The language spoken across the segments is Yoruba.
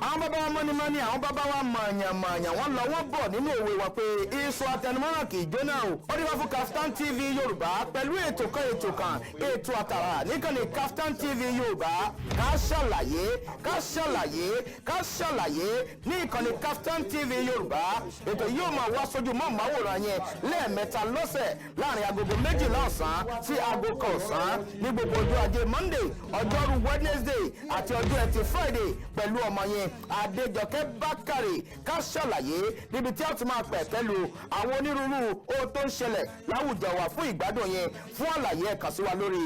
àwọn bàbá wa mọ́ni àwọn bàbá wa mọ̀ọ̀yàn wọ́n lọ wọ́n bọ̀ nínú òwe wa pé iṣu àtẹnumọ́ràn kì í jóná o. ó dé wá fún Kaftan TV Yorùbá pẹ̀lú ètò àtàrà níkànnì Kaftan TV Yorùbá ká ṣàlàyé ní ìkànnì Kaftan TV Yorùbá. ètò yóò máa wá sójú mọ́ màwòrán yẹn lẹ́ẹ̀mẹ́ta lọ́sẹ̀ láàrin agogo 12 ọ̀sán sí aago 1 ọ̀sán ní gbogbo ọjọ́ ajé Monday, ọjọ́rú Wednesday àti ọjọ́ ẹtì Friday pẹ̀lú ọmọ yẹn Adéjọkẹ́ Bákàrè ká ṣàlàyé níbi tí a ti máa pẹ̀ pẹ̀lú àwọn onírúurú ohun tó ń ṣẹlẹ̀ láwùjọ wa fún ìgbádùn yẹn. fún àlàyé ẹ kàn sí wa lórí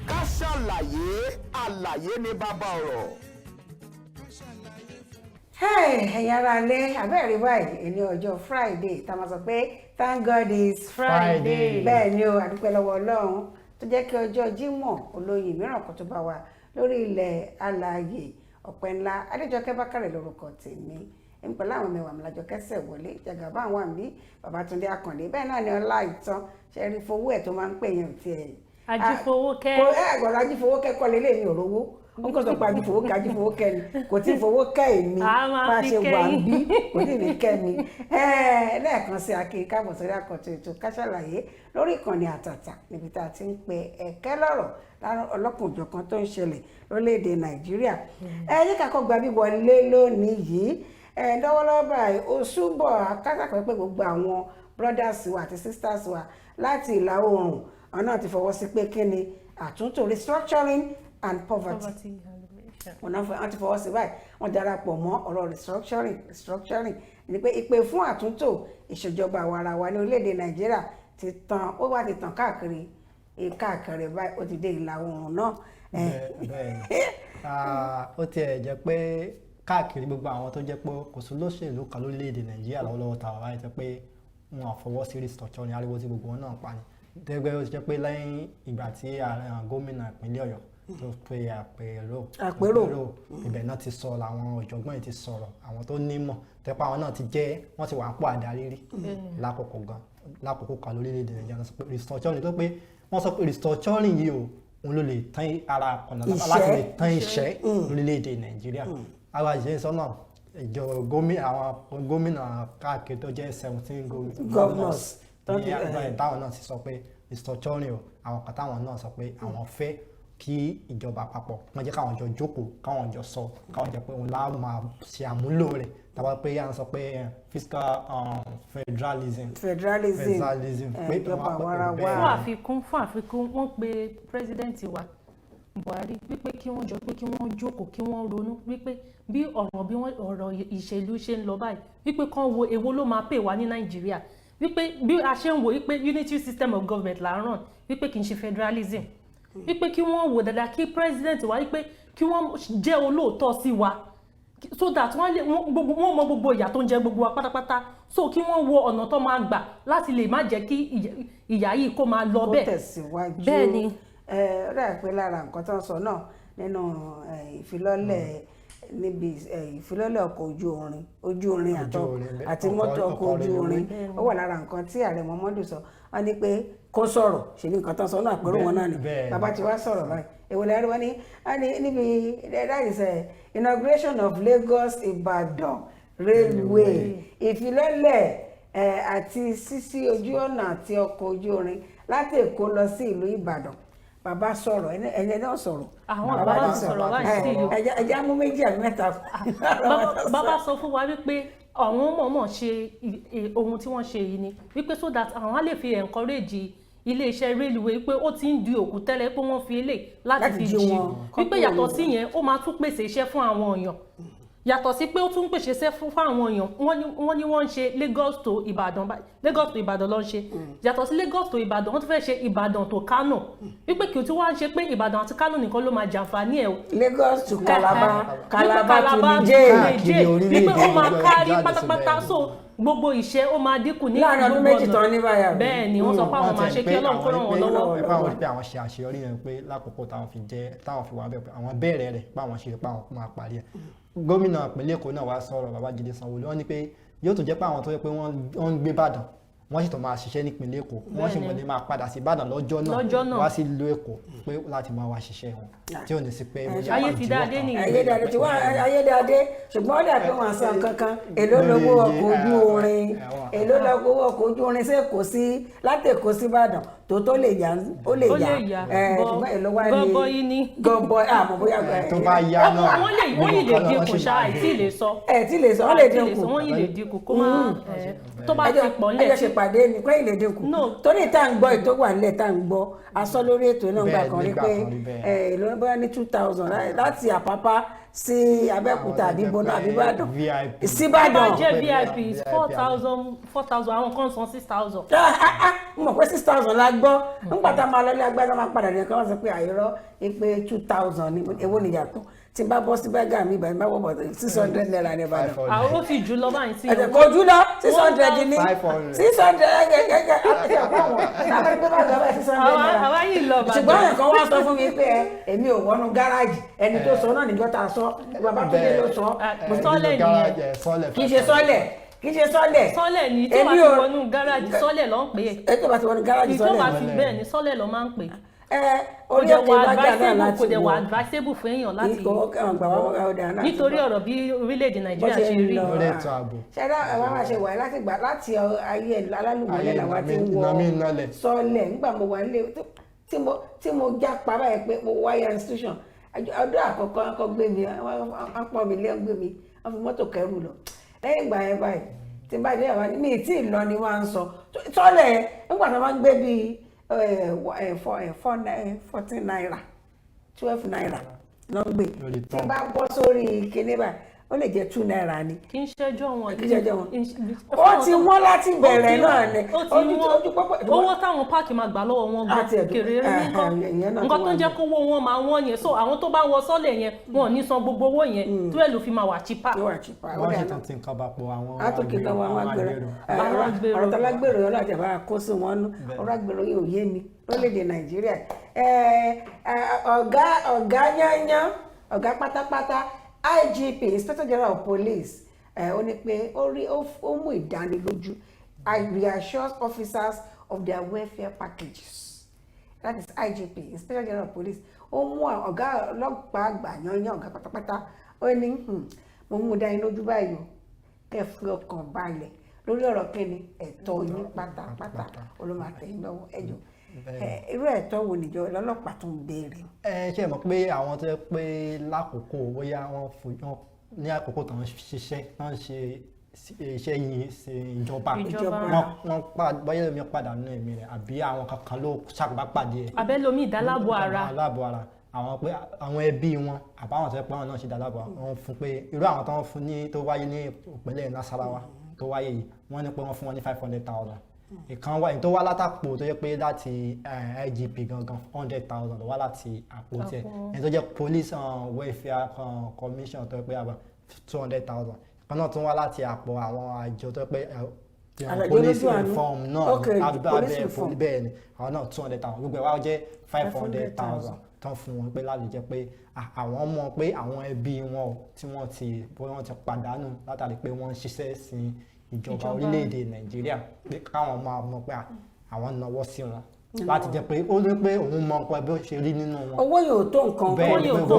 ká ṣàlàyé àlàyé ní bàbá ọ̀rọ̀. ẹ̀yin ará ilé abẹ́rẹ́ báyìí ẹni ọjọ́ Friday tá a máa sọ pé thank God is Friday. bẹ́ẹ̀ ni o àdúpẹ́ lọ́wọ́ Ọlọ́run tó jẹ́ kí ọjọ́ Jímọ̀ olóyè mìíràn kan tó bá wa lórí ilẹ̀ alààyè ọ̀pẹ ńlá. Adéjọkẹ́ Bákàrè lórúkọ tèmi èmi pẹ̀lú àwọn mẹ́wàá mìlájọ kẹsẹ̀ wọlé Jàgàbá àwọn àmì Babátúndé Àkàndé bẹ́ẹ̀ náà ni ọlá ìtàn ṣẹ́rí fowó ẹ̀ tó máa ń pè yẹn tiẹ̀. Ajífowókẹ́ ẹ̀gbọ́n Ajífowókẹ́ kọ́ lélẹ̀ mi ò rówó ó ń kọ́ sọ pé Ajífowókẹ́ ni kò tí ì fowó kẹ́ èmi bá ṣe wà ń bí kò tí ì ní kẹ́ mi. lẹ́ẹ̀kan sí akin káàbọ̀ sórí àkọ́tún ètò Ká Sálàyé lórí ìkànnì àtàtà níbi tá a ti ń pe ẹ̀kẹ́ lọ́rọ̀ ọlọ́kùnjọ̀kan tó ń ṣẹlẹ̀ lórílẹ̀‐èdè Nàìjíríà. yín kakọ́ gba bíwọlé lónìí yìí lọ́wọ́lọ́wọ́ báyìí ó súbọ̀ akásàpẹ́ pé gbogbo àwọn brothers wa àti sisters wa láti ìlà oòrùn ọ̀nà ti fọwọ́ sí pé kí ni àtúntò restructuring and poverty wọ́n ti fọwọ́ sí báyìí wọ́n darapọ̀ mọ́ ọ̀rọ̀ restructuring ni pé ìpè fún àtúntò ìṣèjọba àwarawa ní orílẹ̀-èdè Nàìjíríà ti tàn káàkiri báyìí ó ti dé ìlà oòrùn náà. ó tiẹ̀ jẹ́ pé káàkiri gbogbo àwọn tó jẹ́ pé kò sí lóṣèlú kan lórílẹ̀-èdè Nàìjíríà lọ́wọ́lọ́wọ́ tàwa wáyé jẹ́ pé wọn àfọwọ́ sí restructuring ariwo tí gbogbo wọn náà pa ni. tẹ́gbẹ́ ó ti jẹ́ pé lẹ́yìn ìgbà tí gómìnà ìpínlẹ̀ Ọ̀yọ́ tó pe àpérò ibẹ̀ náà ti sọ làwọn ọ̀jọ̀gbọ́n yìí ti sọ̀rọ̀ àwọn tó nímọ̀ tẹ́pẹ́ àwọn náà wọ́n ti wà ń pọ̀ àdarí rí lákòókò kan lórílẹ̀-èdè Nàìjíríà sọ pé restructuring tó pé wọ́n sọ pé restructuring yìí òun ló lè tán ara ọ̀nà láti lè tán ìṣẹ́ lórílẹ̀-èdè Nàìjíríà. àwọn àṣìṣe sọ́nà ìjọ gómìnà káàkiri tó jẹ́ 17 governors táwọn náà ti sọ pé restructuring o àwọn kan táwọn náà sọ pé àwọn fẹ́ kí ìjọba àpapọ̀ wọ́n jẹ́ káwọn jọ jókòó káwọn jọ sọ káwọn jẹ́ pé òun láwọn máa ṣe àmúlò rẹ̀ tàbí pé à ń sọ pé fiscal federalism pé fún àfikún wọ́n pe president wa Buhari wípé kí wọ́n jọ pé kí wọ́n jókòó kí wọ́n ronú wípé bí ọ̀rọ̀ ìṣèlú ṣe ń lọ báyìí wípé kán wo èwo ló máa pè wá ní Nàìjíríà wípé bí a ṣe ń wo wípé unity system of government là ń ràn wípé kì í ṣe federalism wípé kí wọ́n wò dáadáa kí president wa wípé kí wọ́n jẹ́ olóòótọ́ sí wa so that wọ́n mọ gbogbo ìyà tó ń jẹ gbogbo wa pátápátá so kí wọ́n wo ọ̀nà tó máa gbà láti lè má jẹ́ kí ìyà yìí kó máa lọ bẹ́ẹ̀. bẹ́ẹ̀ ni ó dà pé lára nǹkan tó ń sọ náà nínú ìfilọ́lẹ̀ ọkọ̀ ojú irin àti mọ́tò ọkọ̀ ojú irin ó wà lára nǹkan tí ààrẹ Muhammadu sọ wọ́n ní pé kó sọ̀rọ̀ ṣe ní nǹkan tán sọ náà pẹ̀lú wọn náà ni bàbá ti wá sọ̀rọ̀ báyìí èwo lẹ́rìí wọ́n ní níbi that is inauguration of Lagos Ibadan railway ìfilọ́lẹ̀ àti ṣíṣí ojú ọ̀nà àti ọkọ̀ ojú irin láti Èkó lọ sí ìlú Ìbàdàn bàbá sọ̀rọ̀ ẹni náà sọ̀rọ̀ àwọn bàbá sọ̀rọ̀ láti ìlú ẹja mú méjì àbí mẹ́ta. bàbá sọ fún wa wípé àwọn mọ̀ọ́mọ̀ ṣe ohun tí wọ́n ṣe yìí ni wípé so that àwọn á lè fi encourage iléeṣẹ́ railway pé ó ti ń di òkú tẹ́lẹ̀ pé wọ́n fi eléyìí láti fi jí wípé yàtọ̀ sí yẹn ó máa tún pèsè iṣẹ́ fún àwọn èèyàn yàtọ̀ sí pé ó tún pèsè iṣẹ́ fún àwọn èèyàn wọ́n ní wọ́n ń ṣe Lagos to Ìbàdàn ló ń ṣe yàtọ̀ sí Lagos to Ìbàdàn wọ́n tún fẹ́ ṣe Ìbàdàn to Kano wípé kí o tún wá ń ṣe pé Ìbàdàn àti Kano nìkan ló máa jàǹfààní ẹ̀ o. Lagos to Calabar to Niger wípé ó máa kárí pátápátá so gbogbo ìṣẹ́ ó máa dínkù ní láàrin ọdún méjì tán ní báyà bẹ́ẹ̀ ni wọ́n sọ pé àwọn máa ṣe kí Ọlọ́run kó ràn wọ́n lọ́wọ́. ẹ báwọn pé àwọn ṣe àṣeyọrí yẹn pé lákòókò táwọn fi wà bẹ́ẹ̀ pé àwọn bẹ̀rẹ̀ rẹ̀ báwọn ṣe pé àwọn máa parí ẹ̀. gómìnà ìpínlẹ̀ Èkó náà wá sọ̀rọ̀ Babájídé Sanwó-Olú wọ́n ní pé yóò tún jẹ́ pé àwọn tó yẹ pé wọ́n ń gbé Ìbàdàn wọ́n sì tún máa ṣiṣẹ́ nípìnlẹ̀ Èkó wọ́n sì mọ̀ ní máa padà sí Ìbàdàn lọ́jọ́ náà wá sí ìlú Èkó pé láti máa wá ṣiṣẹ́ wọn tí ò ní sí pé ayé ti dáadé nìyẹn ayédáadé tí wọ́n ayédáadé ṣùgbọ́n ó dà pé wọ́n san kankan èló lówó ọkọ̀ ojú orin èló lówó ọkọ̀ ojú orin sí Èkó sí láti Èkó sí Ìbàdàn tó lè yá ó lè yá ṣùgbọ́n èló wá ní gọbọi àmọ́ bóyá tó bá yá náà wọ́n yìí lè dínkù ṣá àìtí lè sọ wọ́n lè dínkù wọ́n yìí lè dínkù kó má tó bá ti pọ̀ nílẹ̀ ẹjọ́ ṣèpàdé ní pé ilé dínkù torí tá à ń gbọ́ ètò wà nílẹ̀ tá à ń gbọ́ aṣọ lórí ètò náà gbà kan rí pé èlò ń bóyá ní 2000 láti Àpápá sí Abẹ́òkúta àbí Ìbàdàn àbí Ìbàdàn síbàdàn. tó bá jẹ́ VIP 4,000 àwọn kan san 6,000. mo mọ̀ pé 6,000 la gbọ́ nígbà tá a máa lọ́lé agbára máa padà nìkan wọ́n sọ pé àìrọ́ pé 2,000 ni èwo nìyàtọ̀ tí n bá bọ́ sí bẹ́gà mi ìbàdàn bá wọ́ bọ̀ 600 naira ní Ìbàdàn. àwọn ó ti jù lọ báyìí sí. ẹ̀jẹ̀ kò jù lọ 600 ní 600 gẹ́gẹ́ àti ẹ̀kọ́ wọn lábẹ́ pé bá gbà bá 600 naira. àwa yìí lọ bàjẹ́. ṣùgbọ́n nǹkan wá sọ fún mi pé èmi ò wọnú gáràjì ẹni tó sọ náà níjọ́ ta sọ bàbá tó lé ló sọ. sọ́lẹ̀ nìyẹn kì í ṣe sọ́lẹ̀ sọ́lẹ̀ ni tí wàá ti wọnú gáràjì sọ́lẹ̀ ló ń pè é. ẹ tó bá ti wọnú gáràjì sọ́lẹ̀ tó bá ti bẹ́ẹ̀ ni sọ́lẹ̀ ló máa ń pè é. orí òkè ìbájá náà láti kò dẹ̀ wà advisable fún èèyàn láti nítorí ọ̀rọ̀ bí orílẹ̀-èdè Nàìjíríà ṣe rí. ṣẹ́dá àwọn máa ṣe wà láti ayé alálùmọ́lẹ̀ làwọn ti ń wọ sọ́lẹ̀ nígbà mo wà nílé tí mo já pa báyìí pé mo wáyà institution ọdún àkọ́kọ́ akọ́ gbé mi wọ́n pọ̀ mi lé gbé mi wọ́n fi mọ́tò kẹrù lọ lẹ́yìn ìgbà yẹn báyìí tí bá dé àwọn mi tí ì lọ ni wọ́n á ń sọ sọ́lẹ̀ nígbà tó máa ń gbé bíi 14 naira 12 naira lọ gbé tí bá bọ́ sórí kinní báyìí ó lè jẹ́ 2 naira ni. kì í ṣẹjọ́ wọn. kì í ṣẹjọ́ wọn. ó ti wọ́n láti bẹ̀rẹ̀ náà ni. owó táwọn páàkì máa gbà lọ́wọ́ wọn gan kéré nǹkan tó ń jẹ́ kówó wọn máa wọ́n yẹn so àwọn tó bá wọ sọ́lẹ̀ yẹn wọn ò ní san gbogbo owó yẹn tó ẹ̀ ló fi máa wà chípà. wọ́n ṣe tán tí nǹkan bá pọ̀ àwọn agbèrò ọ̀rọ̀ tó lágbèrò yẹn láti bá kó sí wọn nú ọ̀rọ̀ agbèrò yẹn ò yé mi lórílẹ̀-èdè Nàìjíríà ọ̀gá yányán ọ̀gá pátápátá IGP Inspector General of Police ó ní pé ó mú ìdánilójú reassures officers of their welfare packages that is IGP Inspector General of Police ó mú ọ̀gá ọlọ́pàá àgbà yanyan ọ̀gá pátápátá ó ní mo mú ìdánilójú báyìí kẹ́ fi ọkàn balẹ̀ lórí ọ̀rọ̀ kíni ẹ̀tọ́ yín pátápátá olùmọ̀tẹ́yìn lọ́wọ́ ẹ̀jọ̀ irú ẹ̀tọ́ wo nìjọ ọlọ́pàá tó ń béèrè. ṣe mọ̀ pé àwọn tó yẹ pé lákòókò bóyá wọ́n ní àkókò tó ń ṣiṣẹ́ tó ń ṣe iṣẹ́ yìí ṣe ìjọba wọ́n bóyá lómi pàdánù ẹ̀mí rẹ̀ àbí àwọn kankan ló ṣàgbápàdé ẹ̀. abẹ́ lomi ìdálábọ̀ ara. àwọn pé àwọn ẹbí wọn àbáwọn tó yẹ pé àwọn náà ṣe ìdálábọ̀ wọn fún pé irú àwọn tó ń fún ní tó wáyé ní ìpínlẹ̀ Nasarawa tó wáyé yìí wọ́n ní pé wọ́n fún wọn ní 500,000 ìkan wáyé tó wá látàpò tó yẹ pé láti IGP gangan 100,000 ló wá láti àpò tiẹ̀ ẹni tó jẹ́ police welfare commission tó yẹ pé àbá 200,000 kan náà tún wá láti àpò àwọn àjọ tó yẹ pé police reform náà abẹ́ bẹ́ẹ̀ ni àwọn náà 200,000 gbogbo ẹ̀ wá jẹ́ 500,000 tán fún wọn pé láti jẹ́ pé àwọn mọ̀ pé àwọn ẹbí wọn tí wọ́n ti pàdánù látàrí pé wọ́n ń ṣiṣẹ́ sí ìjọba orílẹ̀-èdè Nàìjíríà pé káwọn máa mọ̀ pé àwọn náwó sí wọn láti jẹ́ pé ó ní pé òun mọ̀ nǹkan bí ó ṣe rí nínú wọn. owó yóò tó nǹkan owó yóò tó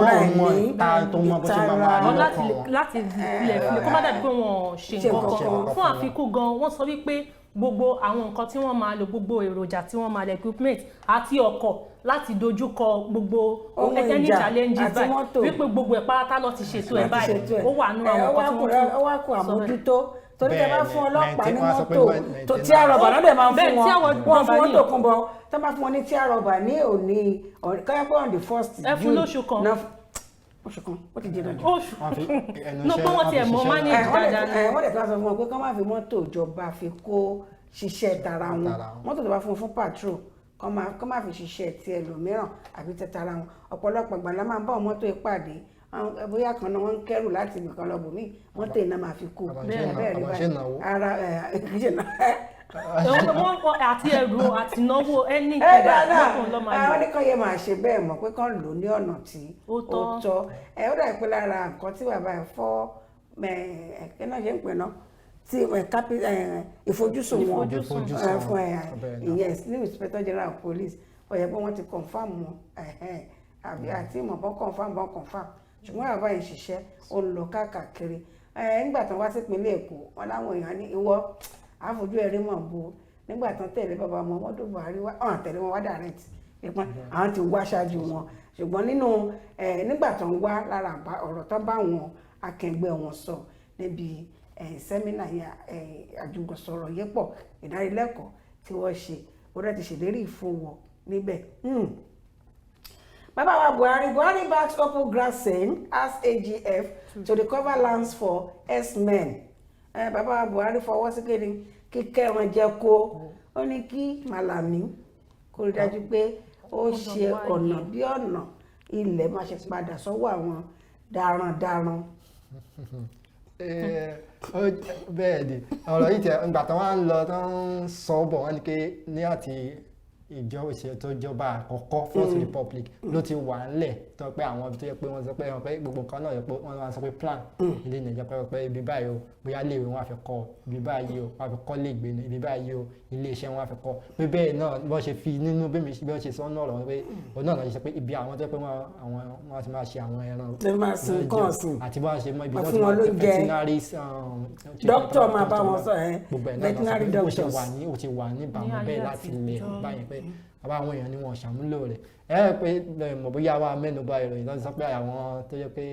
ta tó mọ̀ bó ṣe máa wà nínú ọkàn wọn. láti ilẹ̀ kó má dàbí pé wọ́n ṣe nǹkan kan fún àfikún gan wọ́n sọ wípé gbogbo àwọn nǹkan tí wọ́n máa lò gbogbo èròjà tí wọ́n máa lò equipment àti ọkọ̀ láti dojúkọ gbogbo any challenges báyìí wípé gbogbo ẹ̀ pátá lọ ti ṣètò ẹ̀ báyìí ó wà nínú àwọn nǹkan tí wọ́n ó wá kó àmójútó torí tẹ bá fún ọlọ́pàá ní mọ́tò tí àrọ̀bà náà dẹ̀ máa ń fún wọn fún wọn tó kún bọ tẹ bá fún wọn ní tí àrọ̀bà ní òní káyọ̀pọ̀ on the 1st June ẹ fún lóṣù kan oṣù kan ó ti jẹ́ lọ́jọ́. oṣù no pé wọ́n ti ẹ̀ mọ́ manage dáadáa ni. wọ́n dẹ̀ tí wọ́n sọ fún wọn pé kọ́ máa fi mọ́tò ìjọba fi kó ṣiṣẹ́ tara wọn mọ́tò tó bá fún wọn fún patrol kọ́ máa fi ṣiṣẹ́ ti ẹlòmíràn àbí tẹ tara wọn ọ̀pọ̀lọpọ̀ ìgbà la máa ń bá mọ́tò ìpàdé bóyá kan náà wọ́n ń kẹ́rù láti nìkan lọ bòmí mọ́tò iná máa fi kó bẹ́ẹ̀ rí báyìí ara ìdíje náà. wọ́n àti ẹrù àti náwó ẹni ìgbà lọ́kùnrin lọ́mọ ayé. àwọn oníkan yẹn máa ṣe bẹ́ẹ̀ mọ̀ pé kán lò ní ọ̀nà tí ó tọ́ ó dà pé lára nǹkan tí bàbá ẹ̀ fọ́ ẹ̀kẹ́ náà ṣe ń pè náà tí ìfojúsùn wọn fún yes ní Inspector General of Police ó yẹ pé wọ́n ti confam wọn àbí àti ìmọ̀ bọ́n confam ṣùgbọ́n àbá yìí ṣiṣẹ́ ó ń lọ káàkiri nígbà tán wá sí ìpínlẹ̀ Èkó wọn láwọn èèyàn ní ìwọ àfojú ẹ̀rí mọ̀ bo nígbà tán tẹ̀lé bàbá Muhammadu Buhari wá ọ̀hún tẹ̀lé wọn wá direct ìpọn àwọn ti wá ṣáájú wọn ṣùgbọ́n nínú nígbà tán wá lára ọ̀rọ̀ tán bá wọn akẹgbẹ́ wọn sọ níbi sẹ́mínà àjùmọ̀sọ̀rọ̀ yẹ́pọ̀ ìdánilẹ́kọ̀ọ́ tí wọ́n ṣe ó dẹ̀ ti ṣèlérí ìfowó níbẹ̀. Bàbá wa Buhari backs Open Grazing as AGF to recover lands for S-men. Bàbá wa Buhari fọwọ́ sí kéde kíkẹ́ wọn jẹ́ kó ó ní kí Malami kó rí dájú pé ó ṣe ọ̀nà bí ọ̀nà ilẹ̀ máa ṣe padà sọ́wọ́ àwọn darandaran. Bẹ́ẹ̀ ni ọ̀rọ̀ yìí tẹ̀ ǹgbà tán wá ń lọ tán ń sọ bọ̀ wọ́n ní pé ní àti ìjọba àkọ́kọ́ First Republic ló ti wà ńlẹ̀ tó pé àwọn ibi tó yẹ pé wọ́n sọ pé gbogbo nǹkan náà yẹ pé wọ́n máa sọ pé plan ilé Nàìjíríà pé ibi báyìí o bóyá léèwé wọn á fi kọ́ ibi báyìí o wọ́n á fi kọ́ léègbé ibi báyìí o ilé iṣẹ́ wọn á fi kọ́ pé bẹ́ẹ̀ náà bọ́n ṣe fi nínú bí wọ́n ṣe sọ náà rọ̀ pé òun náà ṣe pé ibi àwọn tó yẹ pé wọ́n ti máa ṣe àwọn ẹran àti bọ́n ṣe mọ ibi tó ti máa veterinary doctor máa bá wọn sọ veterinary doctor ó ti wà níbàámu bẹ́ẹ̀ láti lẹ̀ báyìí pé àbá àwọn èèyàn ni wọ́n ṣàmúlò rẹ̀ ẹ pé mọ̀ bóyá wa mẹ́nuba ìròyìn lọ́sọ̀ pé àwọn tó yẹ pé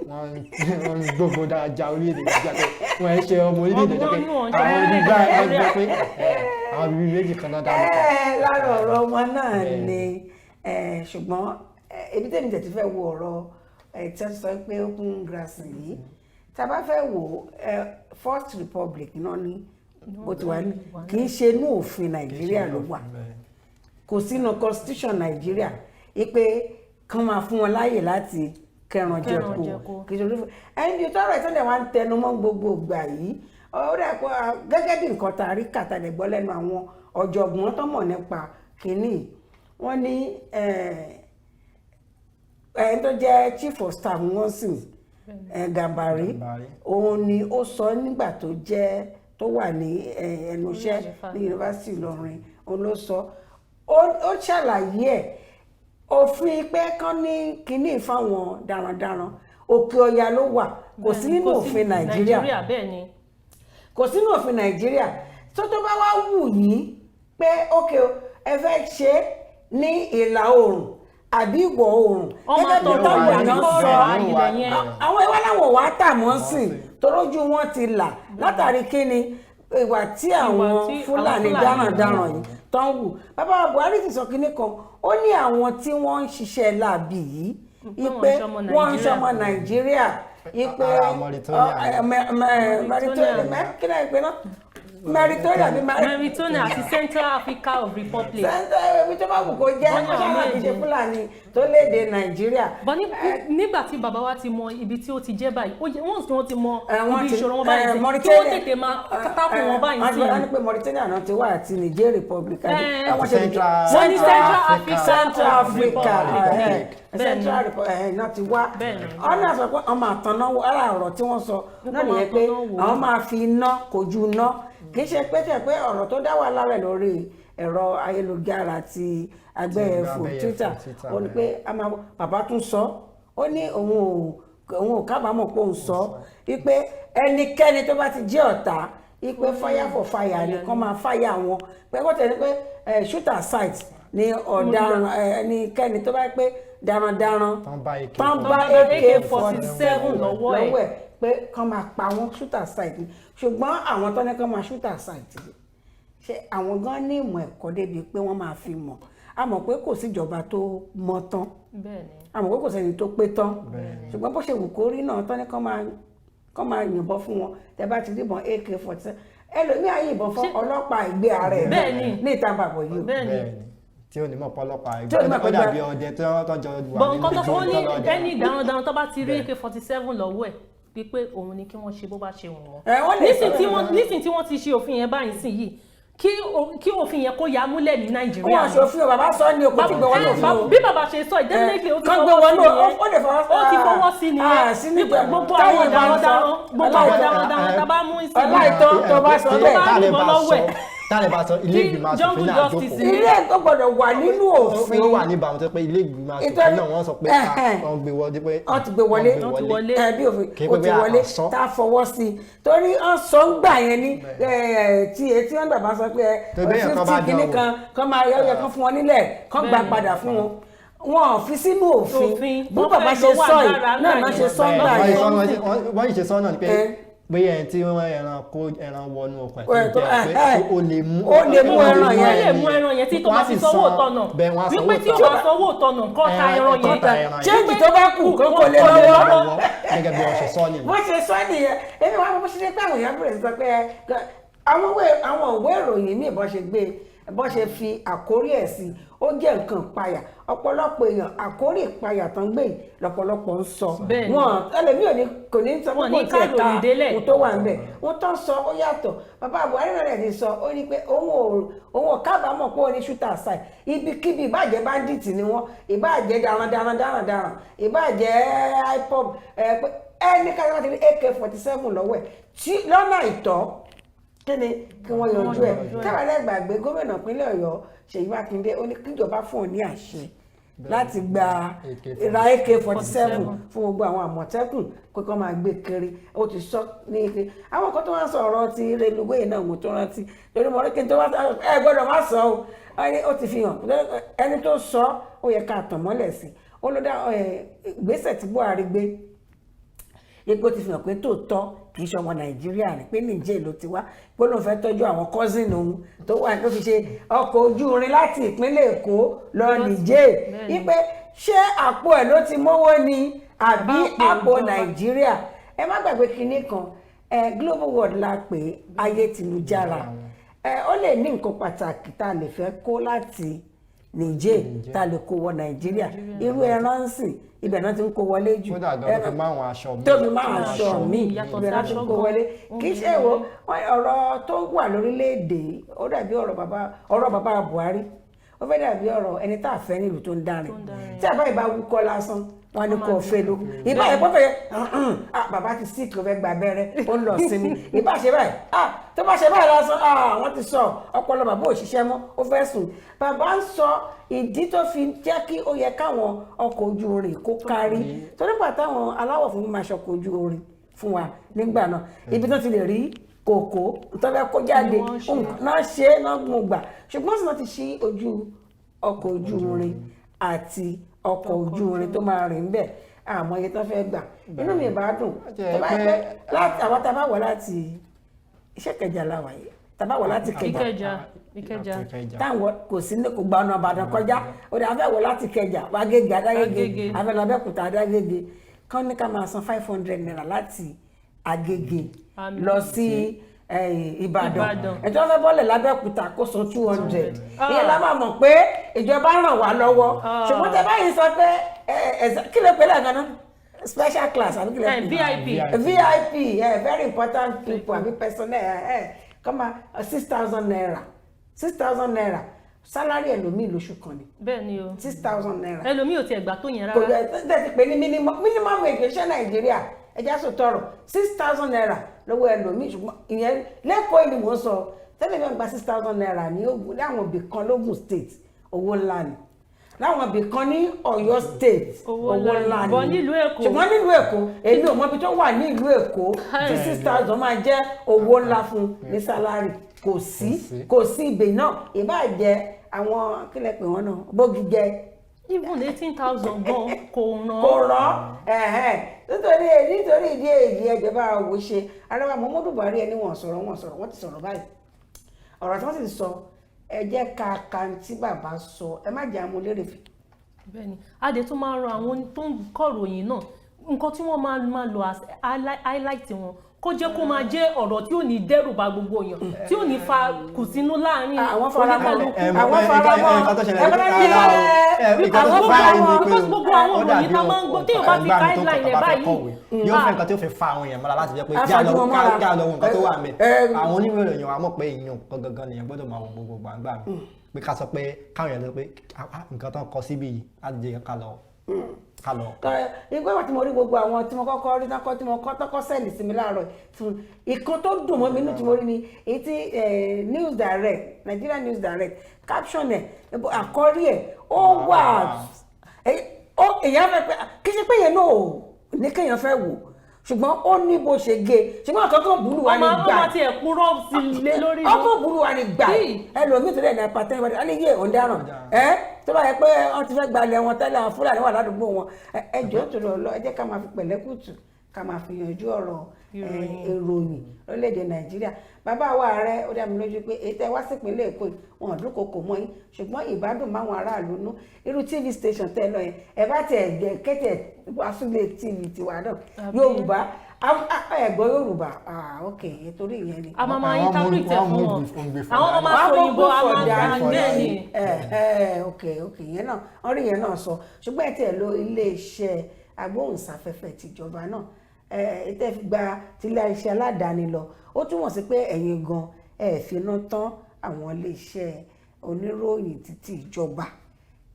wọ́n ń gbógun dáadáa orílẹ̀-èdè Nàìjíríà pé wọ́n ń ṣe ọmọ orílẹ̀-èdè Nàìjíríà pé àwọn ibi báyìí ẹgbẹ́ pé àwọn ibi méjì kan náà dáná. lára ọ̀rọ̀ ọmọ náà ni ṣùgbọ́n ebi tẹ́mi tẹ̀ ti fẹ́ wo ọ̀rọ̀ tí wọ́n sọ pé Open Grazing yìí tá a bá fẹ́ wo First Republic náà ní bó ti wà ní kì í ṣe inú òfin Nàìjíríà ló wà kò sínú constitution Nàìjíríà ipe kan máa fún wọn láàyè láti kẹran jẹko kì í ṣe olúfọ ẹni tó ọ̀rọ̀ ìtọ́lẹ̀ wa ń tẹnu mọ́ gbogbo ìgbà yìí ó dà pé gẹ́gẹ́ bí nǹkan tá a rí kàtàlẹ̀ gbọ́ lẹ́nu àwọn ọ̀jọ̀gbọ́n tó mọ̀ nípa kínní wọ́n ní ẹni tó jẹ́ chief of staff wọ́n sì Gàmbàrí òun ni ó sọ nígbà tó wà ní ẹnu iṣẹ́ ní yunifásitì Ìlọrin òun ló sọ ó ṣàlàyé ẹ̀ òfin pé kán ní kínní fáwọn darandaran Òkè Ọya ló wà kò sí nínú òfin Nàìjíríà kò sí nínú òfin Nàìjíríà tó bá wá wù yín pé ókè ẹ fẹ́ ṣe ní ìlà oòrùn àbí ìwọ̀ oòrùn gẹ́gẹ́ tó táwọn èèyàn sọ àwọn ìwà láwọn wàá tà mọ́ sí torójú wọn ti là látàrí kíni ìwà tí àwọn Fúlàní darandaran yìí tó ń wù. Bàbá Buhari ti sọ kínní kan ó ní àwọn tí wọ́n ń ṣiṣẹ́ láabi yìí ipe wọ́n ń ṣọmọ Nàìjíríà ipe Mauritania àti Central Africa of Republic. ibi tó bá wù kó jẹ́ ọ̀ṣọ́nà ìṣe Fúlàní tó léde Nàìjíríà. bọ́ nígbà tí bàbá wa ti mọ ibi tí ó ti jẹ́ báyìí wọ́n sì wọ́n ti mọ ibi ìṣòro wọn báyìí kí wọ́n tètè máa kápò wọn báyìí sí i. wọ́n ní pé Mauritania náà ti wà àti Niger Republic. wọ́n ní Central Africa Central Republic náà ti wá. ọ̀nà sọ pé ọmọ àtànáwó ara ọ̀rọ̀ tí wọ́n sọ náà nìyẹn pé àwọn máa fi iná kojú iná kì í ṣe pé ọ̀rọ̀ tó dá wà lára lórí ẹ̀rọ ayélujára àti agbẹ́yẹ̀fò Twitter ó ní pé bàbá tún sọ ó ní òun ò kábàámọ̀ pé òun sọ wípé ẹnikẹ́ni tó bá ti jẹ́ ọ̀tá wípé fire for fire ni kán máa fire wọn pé kó tẹ̀lé pé shooter site ni ọ̀daràn ẹnikẹ́ni tó bá pé darandaran tán bá AK-47 lọ́wọ́ ẹ̀ pé kán máa pa wọ́n shooter site ni ṣùgbọ́n àwọn tó ní kán máa shooter site ṣe àwọn gan ní ìmọ̀ ẹ̀kọ́ débi pé wọ́n máa fi mọ̀ a mọ̀ pé kò síjọba tó mọ̀ tán a mọ̀ pé kò sẹ́ni tó pé tán ṣùgbọ́n bó ṣe wù kó rí náà tó ní kán máa yìnbọn fún wọn tẹ́ bá ti dìbọn AK-47 ẹlòmíà yìnbọn fún ọlọ́pàá ìgbé ara ẹ̀ ní ìta bàbọ̀ yìí tí ó ní mọ̀ pọ́lọ́pàá ẹgbẹ́ ó dàbí ọdẹ tó jọ wà nínú ìjọ ọlọ́dẹ. ẹni darandaran tó bá ti rí AK-47 lọ́wọ́ ẹ̀ wípé òun ni kí wọ́n ṣe bó bá ṣe wù wọ́n. nísìn tí wọ́n ti ṣe òfin yẹn báyìí sí yìí kí òfin yẹn kó ya múlẹ̀ ní Nàìjíríà. wọn aṣòfin bàbá sọ ni kò tí gbé wọn lòfin o. bí bàbá ṣe sọ definitely ó ti fọwọ́ sí nìyẹn gbogbo àwọn ọ̀daràn tá bá mú ìsìn ọláìtọ́ tó bá sọ bẹ́ẹ̀ táàlẹ̀ bá sọ ilé ìgbìmọ̀ aṣòfin náà jókòó. ilé tó gbọdọ̀ wà nínú òfin. ó wà níbàámu tó pé ilé ìgbìmọ̀ aṣòfin náà wọ́n sọ pé wọ́n gbé wọlé pé wọ́n ti gbé wọlé bí òfin ó ti wọlé tá a fọwọ́ sí i torí wọ́n sọ ń gbà yẹn ní tí wọ́n bàbá sọ pé 50 kìíní kan máa yẹ kán fún wọn nílẹ̀ kán gbà padà fún wọn wọn ò fi sínú òfin bí bàbá ṣe sọ yìí náà má ṣe sọ ń gbà yẹn. wọ́n yìí ṣe sọ náà ni pé bóyá ẹni tí wọ́n ẹran wọnú ọkọ̀ ẹ̀ tó jẹ́ pé ó lè mú ẹran yẹn tí tó bá fi sanwó tọ̀nà wípé tí ó bá sanwó tọ̀nà kọ́ ta ẹran yẹn ṣéǹjì tó bá kù kó lè lọ́wọ́ gẹ́gẹ́ bí wọ́n ṣe sọ nìyẹn. wọ́n ṣe sọ nìyẹn èmi wà bó ṣe dé pé àwọn èèyàn bẹ̀rẹ̀ sí sọ pé àwọn òwe ìròyìn míì bọ́ ṣe fi àkórí ẹ̀ sí ó jẹ́ nǹkan ìpayà ọ̀pọ̀lọpọ̀ èèyàn àkórí ìpayà tán gbé lọ́pọ̀lọpọ̀ ń sọ wọn ẹlẹ́mí kò ní sọ pé kò tiẹ̀ ta ohun tó wà níbẹ̀ ohun tó ń sọ ó yàtọ̀ bàbá Buhari rẹ̀ ti sọ ó ní pé òun ò kábàámọ̀ pé ó ní shooter aside ibikíbi ìbàjẹ́ bandit ni wọ́n ìbàjẹ́ darandaran ìbàjẹ́ ipob ẹni kájọ́ láti rí AK-47 lọ́wọ́ ẹ̀ tí lọ́nà ìtọ́ kí ni kí wọ́n yanjú ẹ̀ káwọn ẹlẹ́gbàgbé gómìnà ìpínlẹ̀ Ọ̀yọ́ Ṣèyí Mákindé ó ní kíjọba fún òun ní àṣẹ láti gba ra AK-47 fún gbogbo àwọn àmọ̀tẹ́kùn pé kán máa gbé kiri ó ti sọ ní ife àwọn kan tó wá sọ ọ̀rọ̀ ti reluwé yìí náà mo tó rántí lórí mọ̀ rí kí n tó wá ẹ gbọ́dọ̀ má sọ ó ti fi hàn ẹni tó sọ ó yẹ ká tàn mọ́lẹ̀ sí ó ló dá ìgbésẹ̀ tí Buhari gbé epo ti fi hàn pé tòótọ́ kì í ṣe ọmọ Nàìjíríà rẹ̀ pé Níjẹ̀ ló ti wá pé lóun fẹ́ tọ́jú àwọn cousin òun tó wà tó fi ṣe ọkọ̀ ojú irin láti ìpínlẹ̀ Èkó lọ Níjẹ̀ wípé ṣé àpò ẹ̀ ló ti mówó ni àbí àpò Nàìjíríà ẹ má gbàgbé kinní kan global world la pè ayé tìlújára ó lè ní nǹkan pàtàkì tá a lè fẹ́ kó láti Níjẹ̀ tá a lè kó wọ Nàìjíríà irú ẹran ń sìn ibẹ̀ náà ti ń kó wọlé jù tóbi máa aṣọ mi ibẹ̀ náà ti ń kó wọlé kì í ṣe wo ọ̀rọ̀ tó wà lórílẹ̀‐èdè ó dàbí ọ̀rọ̀ bàbá Buhari ó fẹ́ dàbí ọ̀rọ̀ ẹni tá a fẹ́ nílùú tó ń dárin tí àbá ìbá wúkọ́ lásán wọn ni kò fẹ́ ló ìbá yẹn pọ́fẹ́ bàbá ti sí kò fẹ́ gba abẹ́rẹ́ ó ń lọ sinmi ìbá ṣe báyìí tó bá ṣe báyìí lásán wọ́n ti sọ ọpọlọ bàbá ò ṣiṣẹ́ mọ́ ó fẹ́ sùn bàbá ń sọ ìdí tó fi jẹ́ kí ó yẹ káwọn ọkọ̀ ojú irin kó kárí torí nígbà táwọn aláwọ̀ fún mi máa ṣọkọ̀ ojú irin fún wa nígbà náà ibi tó ti lè rí kòkó tó fẹ́ kó jáde náà ṣe é náà mú gbà ṣùgbọ́n sì náà ti ṣí ojú ọkọ̀ ojú irin àti ọkọ̀ ojú irin tó máa rìn bẹ́ẹ̀ àmọ́ iye tó fẹ́ gbà inú mi bá dùn tó bá yẹ pé àwọn tá a bá wọ̀ láti iṣẹ́ Ìkẹjà làwà yìí tá a bá wọ̀ láti Ìkẹjà táwọn kò sí kò gba ọ̀nà Ìbàdàn kọjá ó dà fẹ́ wọ̀ láti Ìkẹjà Agége Adágége Abẹ́òkúta Adágége kán ní ká máa san 500 naira láti Agége lọ sí Ìbàdàn ẹjọ́ fẹ́ bọ́lẹ̀ lábẹ́òkúta kó san 200 ìyẹn la máa mọ̀ pé ìjọba ràn wá lọ́wọ́ ṣùgbọ́n tẹ báyìí sọ pé kí ló pé lẹ́gànnà special class àbí kí ló pé VIP very important people àbí personnel kọ́mà 6,000 naira 6,000 naira sálárì ẹlòmíì lóṣù kan ni. bẹ́ẹ̀ ni o 6,000 naira. ẹlòmíì ò tiẹ̀ gbà tó yẹn rárá. kò tẹ̀ ti pè ní minimum wage iṣẹ́ Nàìjíríà ẹja sọ tọrọ 6,000 naira lọ́wọ́ ẹlòmíì ṣùgbọ́n ìyẹn lẹ́kọ̀ọ́ ìlú wọn sọ tẹ́lẹ̀ mi gba 6,000 naira ní láwọn ibì kan lógùn state owó ńlá ni láwọn ibì kan ní Ọ̀yọ́ state owó ńlá ni ṣùgbọ́n nílùú Èkó èmi ò mọ ibi tó wà ní ìlú Èkó tí 6,000 máa jẹ́ owó ńlá fún ní sálárì kò sí ibè náà ìbá jẹ àwọn kílẹ̀ pé wọ́n náà bógi jẹ even 18,000 gan kò rán nítorí ìdí èyí ẹjọ́ bá wò ṣe arẹwà Muhammadu Buhari ẹni wọ́n ti sọ̀rọ̀ báyìí ọ̀rọ̀ tí wọ́n sì sọ ẹ jẹ́ ká tí bàbá sọ ẹ má jẹ́ amúlérè fi. bẹ́ẹ̀ni adé tó máa ń ran àwọn tó ń kọ̀ròyìn náà nǹkan tí wọ́n máa lò as highlight wọn kó jẹ́ kó máa jẹ́ ọ̀rọ̀ tí ò ní dẹ́rù bà gbogbo èèyàn tí ò ní fa kùsínú láàrin gbogbo àwọn òròyìn tá máa ń gbọ́ tí yóò bá fi guideline ẹ̀ báyìí. yóò fẹ́ nǹkan tí ó fi fa àwọn èèyàn mọ́ra láti jẹ́ pé já lọ nǹkan tó wà mẹ́. àwọn oníròyìn èèyàn wa mọ̀ pé èèyàn gangan nìyẹn gbọ́dọ̀ máa wọ gbogbo gbàngbà mi pé ká sọ pé káwọn èèyàn lọ pé nǹkan tó ń kọ síbí yìí láti jẹ́ ká lọ. ìgbà tí mo rí gbogbo àwọn tí mo kọ́kọ́ rí tí mo kọ́kọ́ sẹ́ẹ̀lì sí mi láàárọ̀ ìkan tó dùn mọ́ mi nínú tí mo rí ni èyí tí News Direct Nigeria News Direct caption ẹ̀ àkọ́rí ẹ̀ ó wà èèyàn fẹ́ pé kí ṣe pé yẹn náà ní kéèyàn fẹ́ wò ṣùgbọ́n ó ní bó ṣe gé ṣùgbọ́n àkọ́kọ́ burú wa ní gbà ọmọ tí ẹ̀ kúrò sí lé lórí ọkọ̀ burú wa ní gbà ẹlòmíì tó lẹ̀ ní apàtẹ́ ìwádìí á ní yé òǹdaràn tó bá yẹ pé wọ́n ti fẹ́ gbalẹ̀ wọn tẹ́lẹ̀ àwọn Fúlàní wà ládùúgbò wọn ẹjọ́ tó lọ ẹ jẹ́ ká máa fi pẹ̀lẹ́kùtù ká máa fi yanjú ọ̀rọ̀ ìròyìn lórílẹ̀‐èdè Nàìjíríà bàbá wa ààrẹ ó dá mi lójú pé èyí tẹ́ wá sípínlẹ̀ Èkó wọn dúnkokò mọ́ yín ṣùgbọ́n ìbádùn máwọn aráàlú nú irú TV station tẹ́ lọ yẹn ẹ bá tẹ̀ jẹ́ kẹ́tẹ̀ wàásùlẹ̀ TV tiwa náà Yorùbá ẹ̀gbọ́n Yorùbá ok nítorí ìyẹn ni. a máa máa interpret fún wọn àwọn ọmọ òyìnbó a máa gbà bẹ́ẹ̀ ni. ok yẹn náà wọ́n rí yẹn náà sọ ṣùgbọ́n ẹ̀ tẹ̀ lo iléeṣẹ́ agbóhùnsáfẹ́fẹ́ tìjọba náà ètò gba tiléeṣẹ́ aládàáni lọ ó túmọ̀ sí pé ẹ̀yin gan finá tán àwọn iléeṣẹ́ oníròyìn títí ìjọba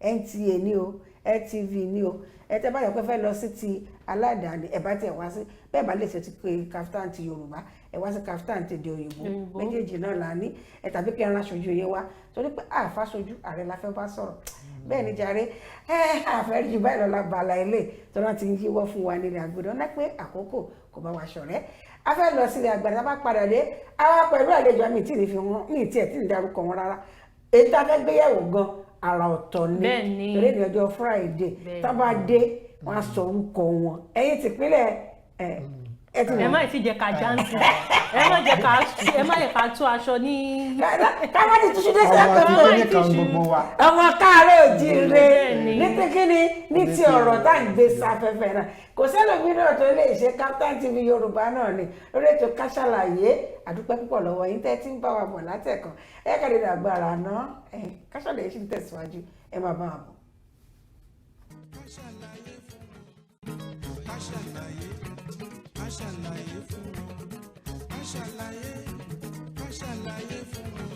NTA ní o LTV ní o tẹ́ bá yẹ pé fẹ́ lọ sí ti aládàáni ẹ bá tẹ̀ wá sí bẹ́ẹ̀ bá lè ṣe ti pé Kaftan ti Yorùbá ẹ wá sí Kaftan ti di òyìnbó méjèèjì náà là ní tàbí kí ẹran aṣojú yẹn wá torí pé àfàṣojú ààrẹ la fẹ́ bá sọ̀rọ̀ bẹ́ẹ̀ ni jàre àfẹ́ jù báyìí lọ́la bàálà ilé tó náà ti ń yíwọ́ fún wa nílẹ̀ àgbẹ̀dọ̀ náà pé àkókò kò bá wa ṣọ̀rẹ́ a fẹ́ lọ sílẹ̀ àgbàdo bá padà dé àwa pẹ̀lú àlejò àmì tí ì fi wọn ní ìtì ẹ̀ tí ì dárúkọ wọn rárá èyí tá a fẹ́ gbéyàwó gan àrà ọ̀tọ̀ ni torí ní ọjọ́ Friday tó bá dé wọn á sọ orúkọ wọn ẹ̀yin tìpínlẹ̀ ẹ má ti jẹ ká jáǹtì ẹ má jẹ ká tú aṣọ ní. káwọn ti túṣu dé sí ẹ̀kọ́ ọmọ káàárọ̀ òjíire ní kíkíni ní ti ọ̀rọ̀ tá à ń gbé sáfẹ́fẹ́ náà kò sẹ́lòmí náà tó lè ṣe Kaftan TV Yorùbá náà ni lórí ètò Ká Sálàyé àdúpẹ́ púpọ̀ lọ́wọ́ yín tẹ́ tí ń bá wa bọ̀ látẹ̀kàn kàdé dàgbàrà náà Ká Sálàyé sì ń tẹ̀síwájú ẹ máa bá wa bọ̀. Ká ṣàlàyé fún wọn, ká ṣàlàyé fún wọn.